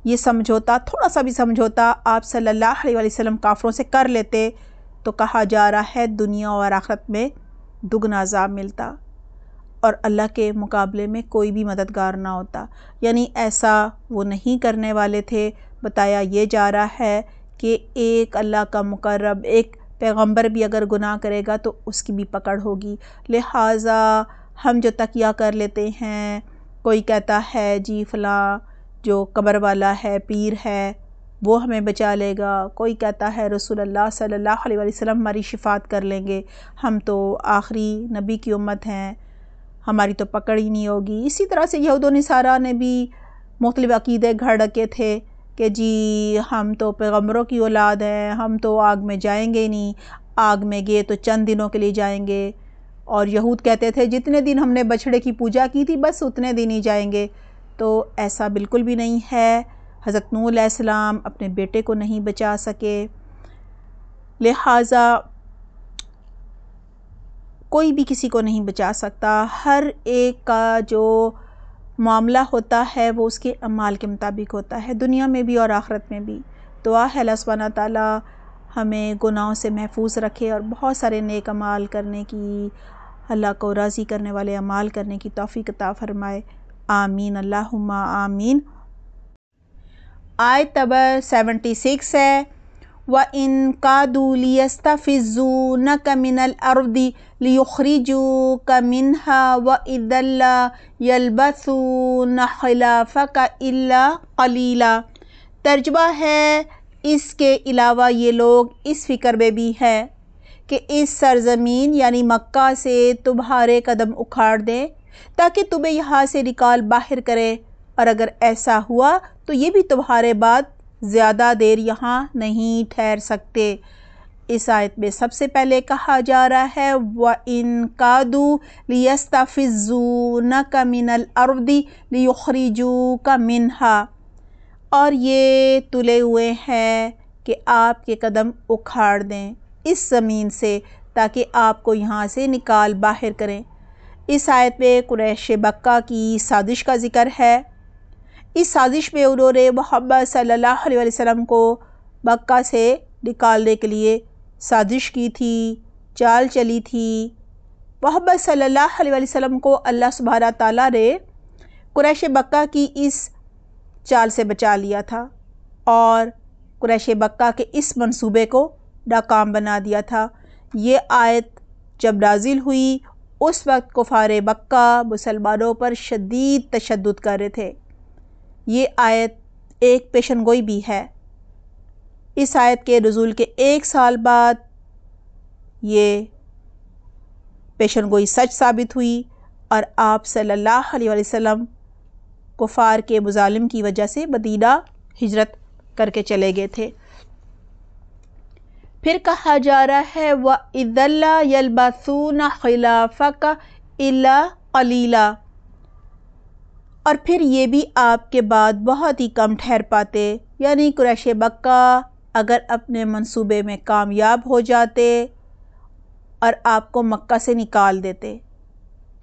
یہ سمجھوتا، تھوڑا سا بھی سمجھوتا آپ صلی اللہ علیہ وسلم کافروں سے کر لیتے تو کہا جا رہا ہے دنیا اور آخرت میں دگنا عذاب ملتا اور اللہ کے مقابلے میں کوئی بھی مددگار نہ ہوتا. یعنی ایسا وہ نہیں کرنے والے تھے. بتایا یہ جا رہا ہے کہ ایک اللہ کا مقرب، ایک پیغمبر بھی اگر گناہ کرے گا تو اس کی بھی پکڑ ہوگی. لہٰذا ہم جو تقیہ کر لیتے ہیں، کوئی کہتا ہے جی فلاں جو قبر والا ہے، پیر ہے، وہ ہمیں بچا لے گا، کوئی کہتا ہے رسول اللہ صلی اللہ علیہ وسلم ہماری شفاعت کر لیں گے، ہم تو آخری نبی کی امت ہیں، ہماری تو پکڑ ہی نہیں ہوگی. اسی طرح سے یہود و نصارہ نے بھی مختلف عقیدے گھڑ رکھے تھے کہ جی ہم تو پیغمبروں کی اولاد ہیں، ہم تو آگ میں جائیں گے نہیں، آگ میں گئے تو چند دنوں کے لیے جائیں گے. اور یہود کہتے تھے جتنے دن ہم نے بچھڑے کی پوجا کی تھی بس اتنے دن ہی جائیں گے. تو ایسا بالکل بھی نہیں ہے. حضرت نوح علیہ السلام اپنے بیٹے کو نہیں بچا سکے. لہٰذا کوئی بھی کسی کو نہیں بچا سکتا. ہر ایک کا جو معاملہ ہوتا ہے وہ اس کے اعمال کے مطابق ہوتا ہے، دنیا میں بھی اور آخرت میں بھی. دعا ہے اللہ سبحانہ تعالیٰ ہمیں گناہوں سے محفوظ رکھے اور بہت سارے نیک اعمال کرنے کی، اللہ کو راضی کرنے والے اعمال کرنے کی توفیق عطا فرمائے. آمین اللہم آمین. آیت نمبر 76 ہے وَإِن كَادُوا لِيَسْتَفِزُّونَكَ مِنَ الْأَرْضِ لِيُخْرِجُوكَ مِنْهَا وَإِذًا لَّا يَلْبَثُونَ خِلَافَكَ إِلَّا قَلِيلًا. ترجمہ ہے اس کے علاوہ یہ لوگ اس فکر میں بھی ہے کہ اس سرزمین یعنی مکہ سے تمہارے قدم اکھاڑ دیں تاکہ تمہیں یہاں سے نکال باہر کرے، اور اگر ایسا ہوا تو یہ بھی تمہارے بعد زیادہ دیر یہاں نہیں ٹھہر سکتے. اس آیت میں سب سے پہلے کہا جا رہا ہے وَإِن كَادُوا لِيَسْتَفِزُّونَكَ مِنَ الْأَرْضِ لِيُخْرِجُوكَ مِنْهَا، اور یہ تلے ہوئے ہیں کہ آپ کے قدم اکھاڑ دیں اس زمین سے تاکہ آپ کو یہاں سے نکال باہر کریں. اس آیت میں قریش مکہ کی سازش کا ذکر ہے. اس سازش میں انہوں نے محمد صلی اللہ علیہ وسلم کو مکہ سے نکالنے کے لیے سازش کی تھی، چال چلی تھی. محمد صلی اللہ علیہ وسلم کو اللہ سبحانہ تعالیٰ نے قریش مکہ کی اس چال سے بچا لیا تھا اور قریش مکہ کے اس منصوبے کو ناکام بنا دیا تھا. یہ آیت جب نازل ہوئی اس وقت کفار مکہ مسلمانوں پر شدید تشدد کر رہے تھے. یہ آیت ایک پیشن گوئی بھی ہے. اس آیت کے نزول کے 1 سال بعد یہ پیشن گوئی سچ ثابت ہوئی اور آپ صلی اللہ علیہ وسلم کفار کے مظالم کی وجہ سے مدینہ ہجرت کر کے چلے گئے تھے. پھر کہا جا رہا ہے وَإِذًا لَّا يَلْبَثُونَ خِلَافَكَ إِلَّا قَلِيلًا، اور پھر یہ بھی آپ کے بعد بہت ہی کم ٹھہر پاتے. یعنی قریش مکہ اگر اپنے منصوبے میں کامیاب ہو جاتے اور آپ کو مکہ سے نکال دیتے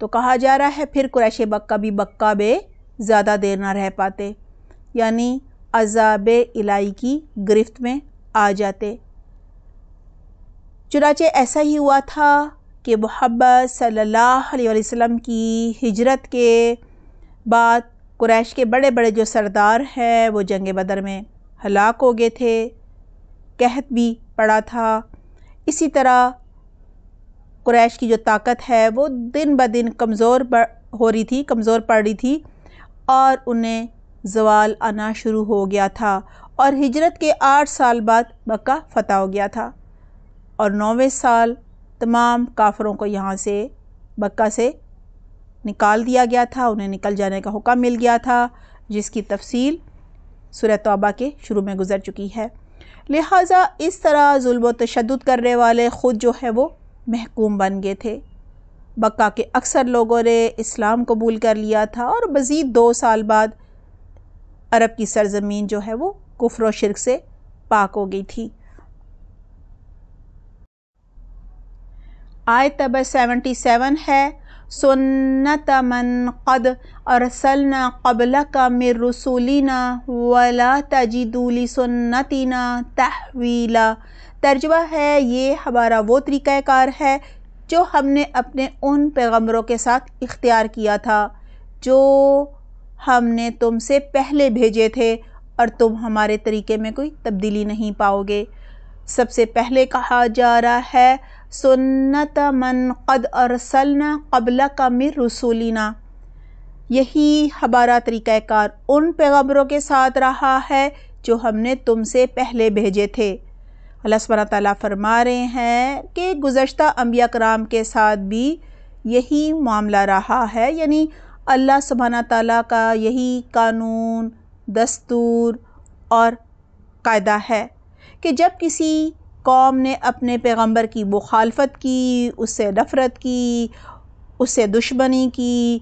تو کہا جا رہا ہے پھر قریش مکہ بھی مکہ میں زیادہ دیر نہ رہ پاتے، یعنی عذاب الہی کی گرفت میں آ جاتے. چنانچہ ایسا ہی ہوا تھا کہ محمد صلی اللہ علیہ وسلم کی ہجرت کے بعد قریش کے بڑے بڑے جو سردار ہیں وہ جنگ بدر میں ہلاک ہو گئے تھے، قحط بھی پڑا تھا. اسی طرح قریش کی جو طاقت ہے وہ دن بدن کمزور پڑ رہی تھی اور انہیں زوال آنا شروع ہو گیا تھا، اور ہجرت کے 8 سال بعد مکہ فتح ہو گیا تھا اور 9ویں سال تمام کافروں کو یہاں سے مکہ سے نکال دیا گیا تھا، انہیں نکل جانے کا حکم مل گیا تھا جس کی تفصیل سورہ توبہ کے شروع میں گزر چکی ہے. لہٰذا اس طرح ظلم و تشدد کرنے والے خود جو ہے وہ محکوم بن گئے تھے. مکہ کے اکثر لوگوں نے اسلام قبول کر لیا تھا اور مزید 2 سال بعد عرب کی سرزمین جو ہے وہ کفر و شرک سے پاک ہو گئی تھی. آیت نمبر 77 ہے سنت من قد ارسلنا قبلک من رسولنا ولا تجد لسنتنا تحویلا۔ ترجمہ ہے، یہ ہمارا وہ طریقہ کار ہے جو ہم نے اپنے ان پیغمبروں کے ساتھ اختیار کیا تھا جو ہم نے تم سے پہلے بھیجے تھے، اور تم ہمارے طریقے میں کوئی تبدیلی نہیں پاؤ گے۔ سب سے پہلے کہا جا رہا ہے سنت من قد ارسلنا قبلک من رسولنا، یہی ہمارا طریقہ کار ان پیغمبروں کے ساتھ رہا ہے جو ہم نے تم سے پہلے بھیجے تھے۔ اللہ سبحانہ تعالیٰ فرما رہے ہیں کہ گزشتہ انبیاء کرام کے ساتھ بھی یہی معاملہ رہا ہے، یعنی اللہ سبحانہ تعالیٰ کا یہی قانون، دستور اور قاعدہ ہے کہ جب کسی قوم نے اپنے پیغمبر کی مخالفت کی، اس سے نفرت کی، اس سے دشمنی کی،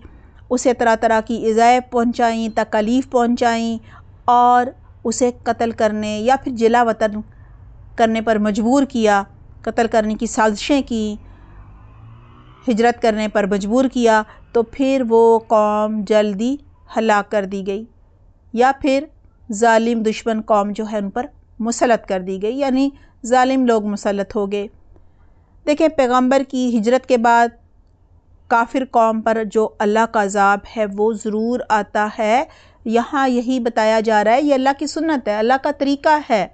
اسے طرح طرح کی ایذائیں پہنچائیں، تکالیف پہنچائیں اور اسے قتل کرنے یا پھر جلا وطن کرنے پر مجبور کیا، قتل کرنے کی سازشیں کی، ہجرت کرنے پر مجبور کیا، تو پھر وہ قوم جلدی ہلاک کر دی گئی، یا پھر ظالم دشمن قوم جو ہے ان پر مسلط کر دی گئی، یعنی ظالم لوگ مسلط ہو گئے۔ دیکھیں، پیغمبر کی ہجرت کے بعد کافر قوم پر جو اللہ کا عذاب ہے وہ ضرور آتا ہے۔ یہاں یہی بتایا جا رہا ہے، یہ اللہ کی سنت ہے، اللہ کا طریقہ ہے،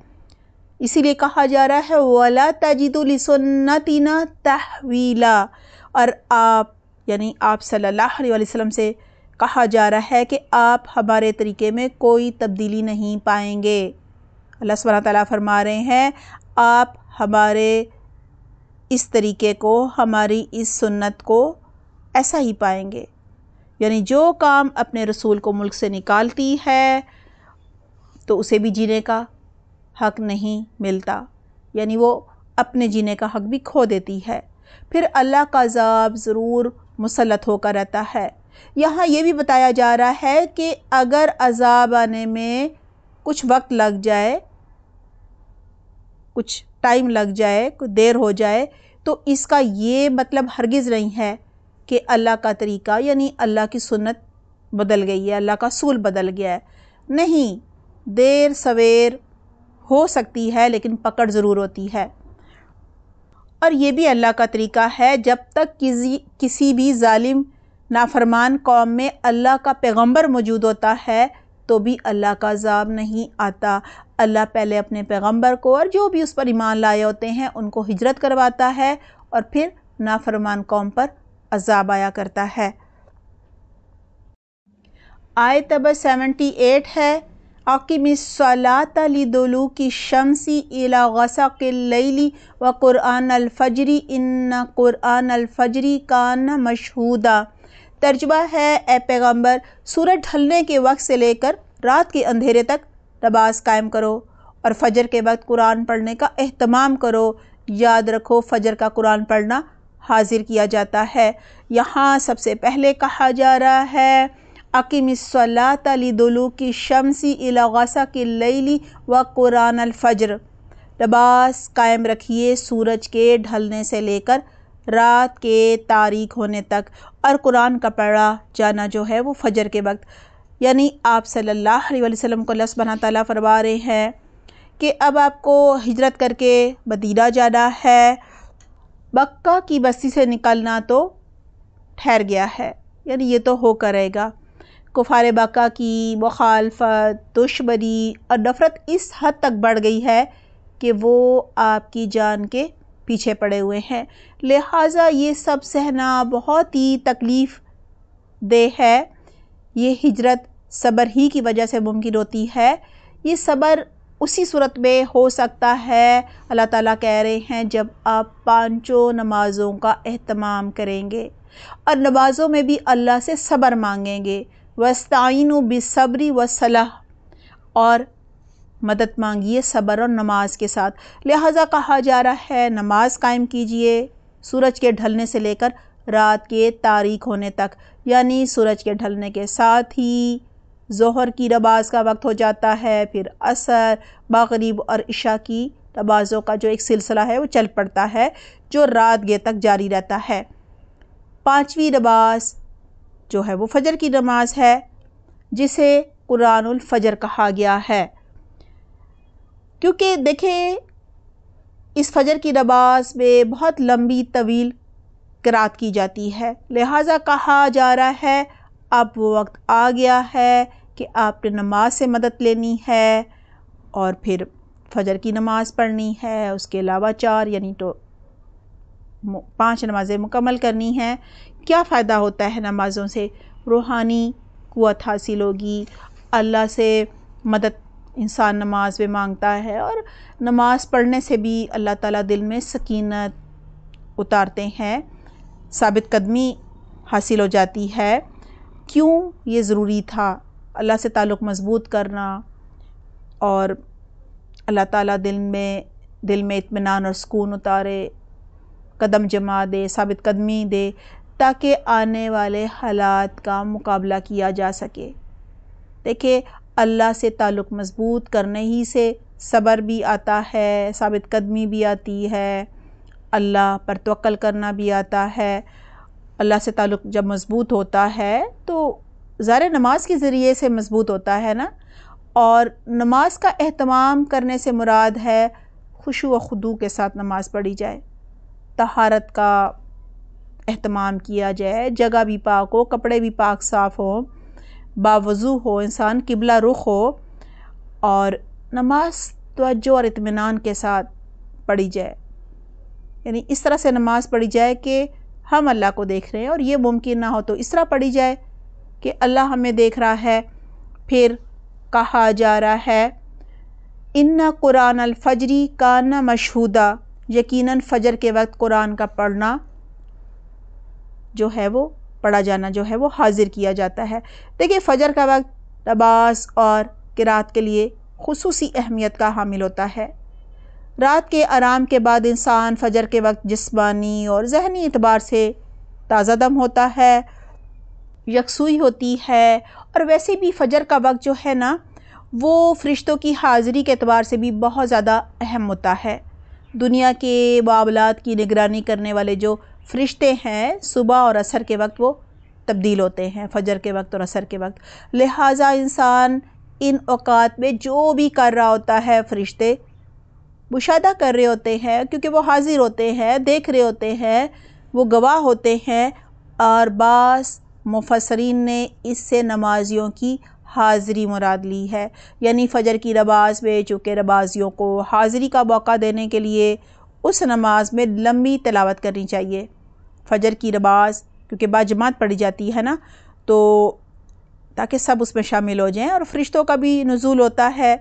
اسی لیے کہا جا رہا ہے وَلَا تَجِدُ لِسُنَّتِنَا تَحْوِيلًا، اور آپ یعنی آپ صلی اللہ علیہ وسلم سے کہا جا رہا ہے کہ آپ ہمارے طریقے میں کوئی تبدیلی نہیں پائیں گے۔ اللہ سبحانہ تعالیٰ فرما رہے ہیں آپ ہمارے اس طریقے کو، ہماری اس سنت کو ایسا ہی پائیں گے، یعنی جو کام اپنے رسول کو ملک سے نکالتی ہے تو اسے بھی جینے کا حق نہیں ملتا، یعنی وہ اپنے جینے کا حق بھی کھو دیتی ہے، پھر اللہ کا عذاب ضرور مسلط ہو کر رہتا ہے۔ یہاں یہ بھی بتایا جا رہا ہے کہ اگر عذاب آنے میں کچھ وقت لگ جائے، کچھ ٹائم لگ جائے، کچھ دیر ہو جائے، تو اس کا یہ مطلب ہرگز نہیں ہے کہ اللہ کا طریقہ یعنی اللہ کی سنت بدل گئی ہے، اللہ کا اصول بدل گیا ہے۔ نہیں، دیر سویر ہو سکتی ہے لیکن پکڑ ضرور ہوتی ہے، اور یہ بھی اللہ کا طریقہ ہے جب تک کسی بھی ظالم نافرمان قوم میں اللہ کا پیغمبر موجود ہوتا ہے تو بھی اللہ کا عذاب نہیں آتا۔ اللہ پہلے اپنے پیغمبر کو اور جو بھی اس پر ایمان لائے ہوتے ہیں ان کو ہجرت کرواتا ہے، اور پھر نافرمان قوم پر عذاب آیا کرتا ہے۔ آیت نمبر 78 ہے اقم الصلاۃ لدلوک الشمس الی غسق اللیل وقرآن الفجر ان قرآن الفجر کان مشہودا۔ ترجمہ ہے، اے پیغمبر، سورج ڈھلنے کے وقت سے لے کر رات کے اندھیرے تک نماز قائم کرو اور فجر کے وقت قرآن پڑھنے کا اہتمام کرو۔ یاد رکھو فجر کا قرآن پڑھنا حاضر کیا جاتا ہے۔ یہاں سب سے پہلے کہا جا رہا ہے اقم الصلاۃ لدلوک الشمس الی غسق اللیل وقرآن الفجر، نماز قائم رکھیے سورج کے ڈھلنے سے لے کر رات کے تاریک ہونے تک، اور قرآن کا پڑھا جانا جو ہے وہ فجر کے وقت، یعنی آپ صلی اللہ علیہ وسلم کو اللہ سبحانہ تعالیٰ فرما رہے ہیں کہ اب آپ کو ہجرت کر کے مدینہ جانا ہے، مکہ کی بستی سے نکلنا تو ٹھہر گیا ہے، یعنی یہ تو ہو کر رہے گا۔ کفار مکہ کی مخالفت، دشمنی اور نفرت اس حد تک بڑھ گئی ہے کہ وہ آپ کی جان کے پیچھے پڑے ہوئے ہیں، لہٰذا یہ سب سہنا بہت ہی تکلیف دہ ہے۔ یہ ہجرت صبر ہی کی وجہ سے ممکن ہوتی ہے، یہ صبر اسی صورت میں ہو سکتا ہے، اللہ تعالیٰ کہہ رہے ہیں جب آپ 5 نمازوں کا اہتمام کریں گے اور نمازوں میں بھی اللہ سے صبر مانگیں گے، وَاسْتَعِينُوا بِالصَّبْرِ وَالصَّلَاةِ، اور مدد مانگیے صبر اور نماز کے ساتھ۔ لہٰذا کہا جا رہا ہے نماز قائم کیجئے سورج کے ڈھلنے سے لے کر رات کے تاریک ہونے تک، یعنی سورج کے ڈھلنے کے ساتھ ہی ظہر کی نماز کا وقت ہو جاتا ہے، پھر عصر، مغرب اور عشاء کی نمازوں کا جو ایک سلسلہ ہے وہ چل پڑتا ہے جو رات گئے تک جاری رہتا ہے۔ 5ویں نماز جو ہے وہ فجر کی نماز ہے، جسے قرآن الفجر کہا گیا ہے، کیونکہ دیکھیں اس فجر کی نماز میں بہت لمبی طویل قرات کی جاتی ہے، لہٰذا کہا جا رہا ہے اب وہ وقت آ گیا ہے کہ آپ نے نماز سے مدد لینی ہے اور پھر فجر کی نماز پڑھنی ہے، اس کے علاوہ 4 یعنی تو 5 نمازیں مکمل کرنی ہیں۔ کیا فائدہ ہوتا ہے نمازوں سے؟ روحانی قوت حاصل ہوگی، اللہ سے مدد انسان نماز میں مانگتا ہے، اور نماز پڑھنے سے بھی اللہ تعالیٰ دل میں سکینت اتارتے ہیں، ثابت قدمی حاصل ہو جاتی ہے۔ کیوں یہ ضروری تھا اللہ سے تعلق مضبوط کرنا، اور اللہ تعالیٰ دل میں اطمینان اور سکون اتارے، قدم جما دے، ثابت قدمی دے، تاکہ آنے والے حالات کا مقابلہ کیا جا سکے۔ دیکھیں اللہ سے تعلق مضبوط کرنے ہی سے صبر بھی آتا ہے، ثابت قدمی بھی آتی ہے، اللہ پر توکل کرنا بھی آتا ہے۔ اللہ سے تعلق جب مضبوط ہوتا ہے تو ظاہر نماز کے ذریعے سے مضبوط ہوتا ہے نا، اور نماز کا اہتمام کرنے سے مراد ہے خشوع و خضوع کے ساتھ نماز پڑھی جائے، طہارت کا اہتمام کیا جائے، جگہ بھی پاک ہو، کپڑے بھی پاک صاف ہو، باوضو ہو، انسان قبلہ رخ ہو، اور نماز توجہ اور اطمینان کے ساتھ پڑھی جائے، یعنی اس طرح سے نماز پڑھی جائے کہ ہم اللہ کو دیکھ رہے ہیں، اور یہ ممکن نہ ہو تو اس طرح پڑھی جائے کہ اللہ ہمیں دیکھ رہا ہے۔ پھر کہا جا رہا ہے ان قرآن الفجر کان مشہودا، یقیناً فجر کے وقت قرآن کا پڑھنا جو ہے وہ پڑھا جانا جو ہے وہ حاضر کیا جاتا ہے۔ دیکھیں فجر کا وقت نماز اور قرات کے لیے خصوصی اہمیت کا حامل ہوتا ہے۔ رات کے آرام کے بعد انسان فجر کے وقت جسمانی اور ذہنی اعتبار سے تازہ دم ہوتا ہے، یکسوئی ہوتی ہے، اور ویسے بھی فجر کا وقت جو ہے نا وہ فرشتوں کی حاضری کے اعتبار سے بھی بہت زیادہ اہم ہوتا ہے۔ دنیا کے معاملات کی نگرانی کرنے والے جو فرشتے ہیں صبح اور عصر کے وقت وہ تبدیل ہوتے ہیں، فجر کے وقت اور عصر کے وقت، لہٰذا انسان ان اوقات میں جو بھی کر رہا ہوتا ہے فرشتے مشاہدہ کر رہے ہوتے ہیں، کیونکہ وہ حاضر ہوتے ہیں، دیکھ رہے ہوتے ہیں، وہ گواہ ہوتے ہیں۔ اور بعض مفسرین نے اس سے نمازیوں کی حاضری مراد لی ہے، یعنی فجر کی نماز میں چونکہ نمازیوں کو حاضری کا موقع دینے کے لیے اس نماز میں لمبی تلاوت کرنی چاہیے۔ فجر کی نماز کیونکہ باجماعت پڑھی جاتی ہے نا، تو تاکہ سب اس میں شامل ہو جائیں، اور فرشتوں کا بھی نزول ہوتا ہے،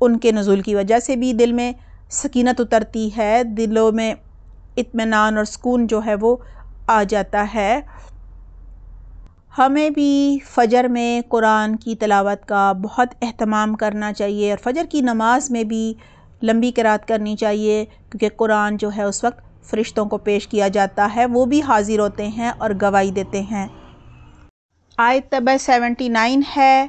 ان کے نزول کی وجہ سے بھی دل میں سکینت اترتی ہے، دلوں میں اطمینان اور سکون جو ہے وہ آ جاتا ہے۔ ہمیں بھی فجر میں قرآن کی تلاوت کا بہت اہتمام کرنا چاہیے، اور فجر کی نماز میں بھی لمبی قرات کرنی چاہیے، کیونکہ قرآن جو ہے اس وقت فرشتوں کو پیش کیا جاتا ہے، وہ بھی حاضر ہوتے ہیں اور گواہی دیتے ہیں۔ آیت نمبر 79 ہے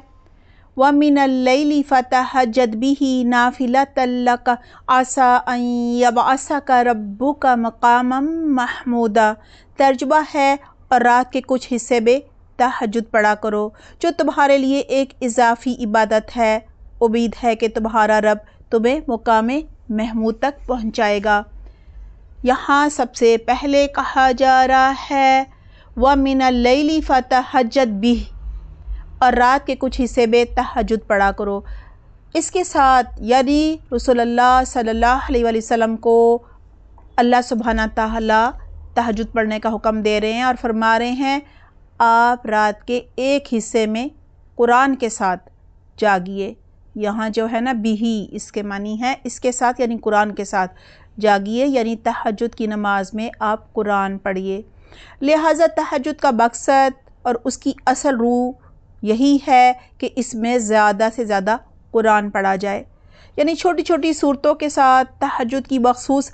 وَمِنَ اللَّيْلِ فَتَہَجَّدْ بِهِ نَافِلَةً لَكَ عَسَىٰ أَن يَبْعَثَكَ رَبُّكَ مَقَامًا مَحْمُودًا۔ ترجمہ ہے اور رات کے کچھ حصے میں تہجد پڑھا کرو جو تمہارے لیے ایک اضافی عبادت ہے، امید ہے کہ تمہارا رب تمہیں مقام محمود تک پہنچائے گا۔ یہاں سب سے پہلے کہا جا رہا ہے وَمِنَ اللَّيْلِ فَتَہَجَّدْ بِهِ، اور رات کے کچھ حصے میں تہجد پڑھا کرو۔ اس کے ساتھ یعنی رسول اللہ صلی اللہ علیہ وآلہ وسلم کو اللہ سبحانہ تعالیٰ تہجد پڑھنے کا حکم دے رہے ہیں اور فرما رہے ہیں آپ رات کے ایک حصے میں قرآن کے ساتھ جاگیے۔ یہاں جو ہے نا بھی اس کے معنی ہے اس کے ساتھ، یعنی قرآن کے ساتھ جاگیے، یعنی تہجد کی نماز میں آپ قرآن پڑھیے۔ لہٰذا تہجد کا مقصد اور اس کی اصل روح یہی ہے کہ اس میں زیادہ سے زیادہ قرآن پڑھا جائے، یعنی چھوٹی چھوٹی صورتوں کے ساتھ تہجد کی مخصوص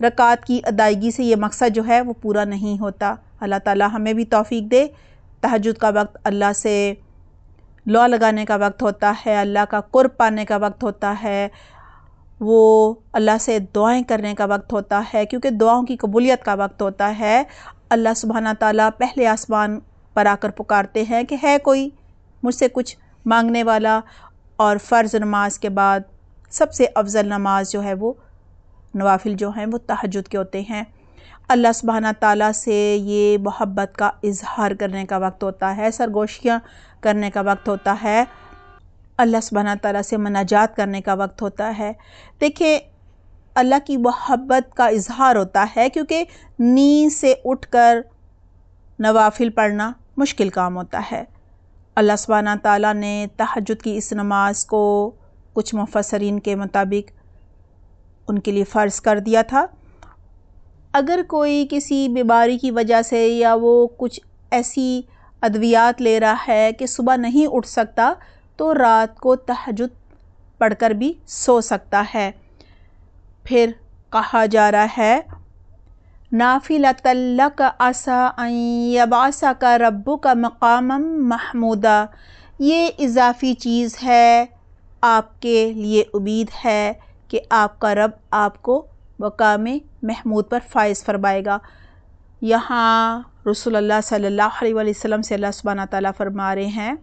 رکعت کی ادائیگی سے یہ مقصد جو ہے وہ پورا نہیں ہوتا۔ اللہ تعالیٰ ہمیں بھی توفیق دے۔ تہجد کا وقت اللہ سے لو لگانے کا وقت ہوتا ہے، اللہ کا قرب پانے کا وقت ہوتا ہے، وہ اللہ سے دعائیں کرنے کا وقت ہوتا ہے، کیونکہ دعاؤں کی قبولیت کا وقت ہوتا ہے۔ اللہ سبحانہ تعالیٰ پہلے آسمان پر آ کر پکارتے ہیں کہ ہے کوئی مجھ سے کچھ مانگنے والا، اور فرض نماز کے بعد سب سے افضل نماز جو ہے وہ نوافل جو ہیں وہ تہجد کے ہوتے ہیں۔ اللہ سبحانہ تعالیٰ سے یہ محبت کا اظہار کرنے کا وقت ہوتا ہے، سرگوشیاں کرنے کا وقت ہوتا ہے، اللہ سبحانہ تعالیٰ سے مناجات کرنے کا وقت ہوتا ہے۔ دیکھیں اللہ کی محبت کا اظہار ہوتا ہے کیونکہ نیند سے اٹھ کر نوافل پڑھنا مشکل کام ہوتا ہے۔ اللہ سبحانہ تعالیٰ نے تہجد کی اس نماز کو کچھ مفسرین کے مطابق ان کے لیے فرض کر دیا تھا۔ اگر کوئی کسی بیماری کی وجہ سے یا وہ کچھ ایسی ادویات لے رہا ہے کہ صبح نہیں اٹھ سکتا تو رات کو تہجد پڑھ کر بھی سو سکتا ہے۔ پھر کہا جا رہا ہے نافلۃ لک عسیٰ ان یبعثک ربک مقاما محمودا، یہ اضافی چیز ہے، آپ کے لیے امید ہے کہ آپ کا رب آپ کو مقام محمود پر فائز فرمائے گا۔ یہاں رسول اللہ صلی اللہ علیہ وسلم سے اللہ سبحانہ تعالیٰ فرما رہے ہیں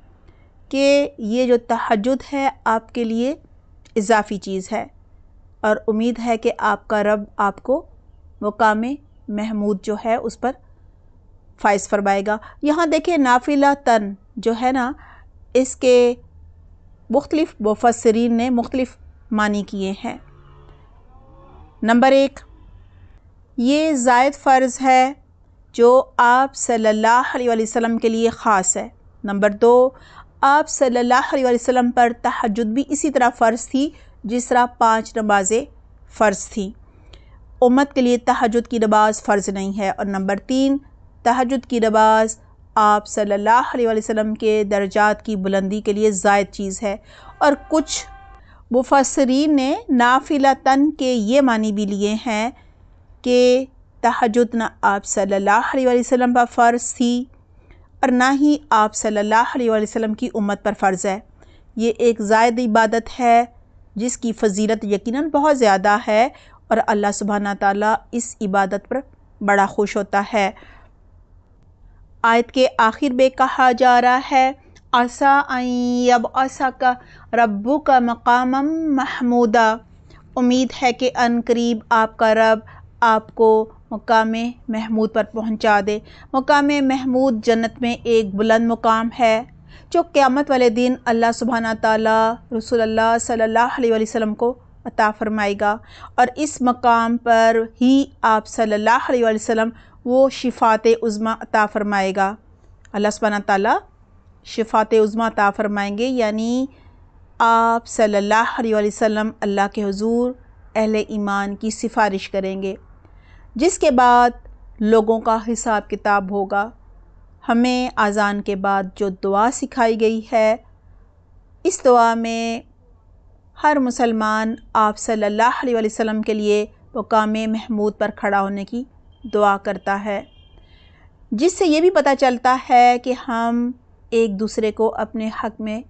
کہ یہ جو تہجد ہے آپ کے لیے اضافی چیز ہے اور امید ہے کہ آپ کا رب آپ کو مقام محمود جو ہے اس پر فائز فرمائے گا۔ یہاں دیکھیں نافلہ تن جو ہے نا، اس کے مختلف مفسرین نے مختلف معنی کیے ہیں۔ نمبر 1، یہ زائد فرض ہے جو آپ صلی اللہ علیہ وسلم کے لیے خاص ہے۔ نمبر 2، آپ صلی اللہ علیہ وسلم پر تہجد بھی اسی طرح فرض تھی جس طرح 5 نمازیں فرض تھیں، امت کے لیے تہجد کی نماز فرض نہیں ہے۔ اور نمبر 3، تہجد کی نماز آپ صلی اللہ علیہ وسلم کے درجات کی بلندی کے لیے زائد چیز ہے۔ اور کچھ مفسرین نے نافلتاً کے یہ معنی بھی لیے ہیں کہ تہجد نہ آپ صلی اللہ علیہ وسلم پر فرض تھی اور نہ ہی آپ صلی اللہ علیہ وسلم کی امت پر فرض ہے، یہ ایک زائد عبادت ہے جس کی فضیلت یقیناً بہت زیادہ ہے اور اللہ سبحانہ تعالیٰ اس عبادت پر بڑا خوش ہوتا ہے۔ آیت کے آخر میں کہا جا رہا ہے عسیٰ ان یبعثک ربک مقاما محمودا، امید ہے کہ ان قریب آپ کا رب آپ کو مقام محمود پر پہنچا دے۔ مقام محمود جنت میں ایک بلند مقام ہے جو قیامت والے دن اللہ سبحانہ تعالیٰ رسول اللہ صلی اللہ علیہ وسلم کو عطا فرمائے گا، اور اس مقام پر ہی آپ صلی اللہ علیہ وسلم وہ شفاعت عظمیٰ عطا فرمائے گا۔ اللہ سبحانہ تعالیٰ شفاعت عظمیٰ عطا فرمائیں گے، یعنی آپ صلی اللہ علیہ وسلم اللہ کے حضور اہل ایمان کی سفارش کریں گے، جس کے بعد لوگوں کا حساب کتاب ہوگا۔ ہمیں اذان کے بعد جو دعا سکھائی گئی ہے، اس دعا میں ہر مسلمان آپ صلی اللہ علیہ وسلم کے لیے مقام محمود پر کھڑا ہونے کی دعا کرتا ہے، جس سے یہ بھی پتہ چلتا ہے کہ ہم ایک دوسرے کو اپنے حق میں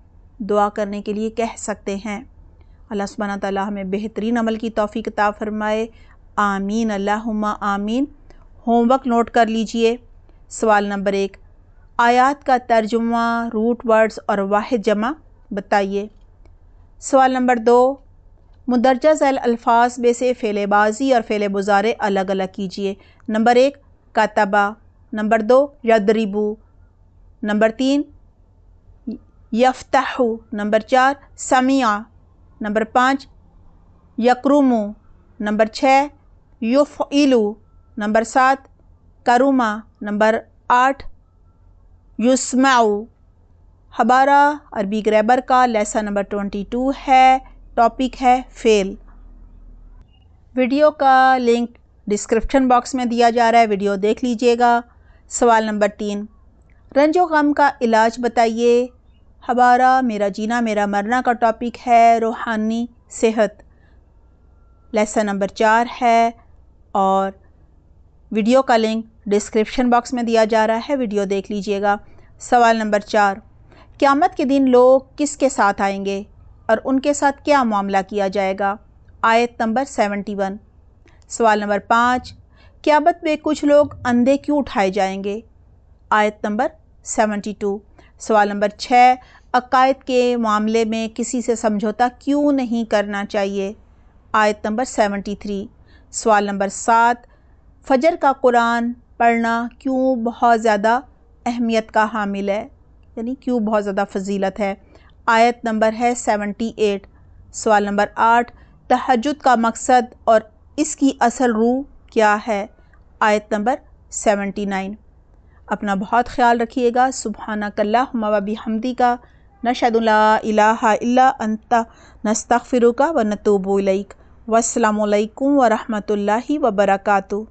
دعا کرنے کے لیے کہہ سکتے ہیں۔ اللہ سبحانہ تعالیٰ ہمیں بہترین عمل کی توفیق عطا فرمائے، آمین اللہم آمین۔ ہوم ورک نوٹ کر لیجئے۔ سوال نمبر 1، آیات کا ترجمہ، روٹ ورڈز اور واحد جمع بتائیے۔ سوال نمبر 2، مندرجہ ذیل الفاظ میں سے فعل ماضی اور فعل مضارع الگ الگ کیجئے۔ نمبر 1 کتبہ، نمبر 2 یضرب، نمبر 3 یفتح، نمبر 4 سمع، نمبر 5 یکرم، نمبر 6 یفعل، نمبر 7 کرم، نمبر 8 یسمع۔ ہمارا عربی گرامر کا لیسن نمبر 22 ہے، ٹاپک ہے فعل۔ ویڈیو کا لنک ڈسکرپشن باکس میں دیا جا رہا ہے، ویڈیو دیکھ لیجئے گا۔ سوال نمبر 3، رنج و غم کا علاج بتائیے۔ ہمارا میرا جینا میرا مرنا کا ٹاپک ہے روحانی صحت، لیسن نمبر 4 ہے اور ویڈیو کا لنک ڈسکرپشن باکس میں دیا جا رہا ہے، ویڈیو دیکھ لیجئے گا۔ سوال نمبر 4، قیامت کے دن لوگ کس کے ساتھ آئیں گے اور ان کے ساتھ کیا معاملہ کیا جائے گا؟ آیت نمبر 71۔ سوال نمبر 5، قیامت میں کچھ لوگ اندھے کیوں اٹھائے جائیں گے؟ آیت نمبر 72۔ سوال نمبر 6، عقائد کے معاملے میں کسی سے سمجھوتا کیوں نہیں کرنا چاہیے؟ آیت نمبر 73۔ سوال نمبر 7، فجر کا قرآن پڑھنا کیوں بہت زیادہ اہمیت کا حامل ہے، یعنی کیوں بہت زیادہ فضیلت ہے؟ آیت نمبر ہے 78۔ سوال نمبر 8، تہجد کا مقصد اور اس کی اصل روح کیا ہے؟ آیت نمبر 79۔ اپنا بہت خیال رکھیے گا۔ سبحانک اللہم و بحمدک، نشہد ان لا الہ الا انت، نستغفرک و نتوب الیک۔ والسلام علیکم ورحمۃ اللہ وبرکاتہ۔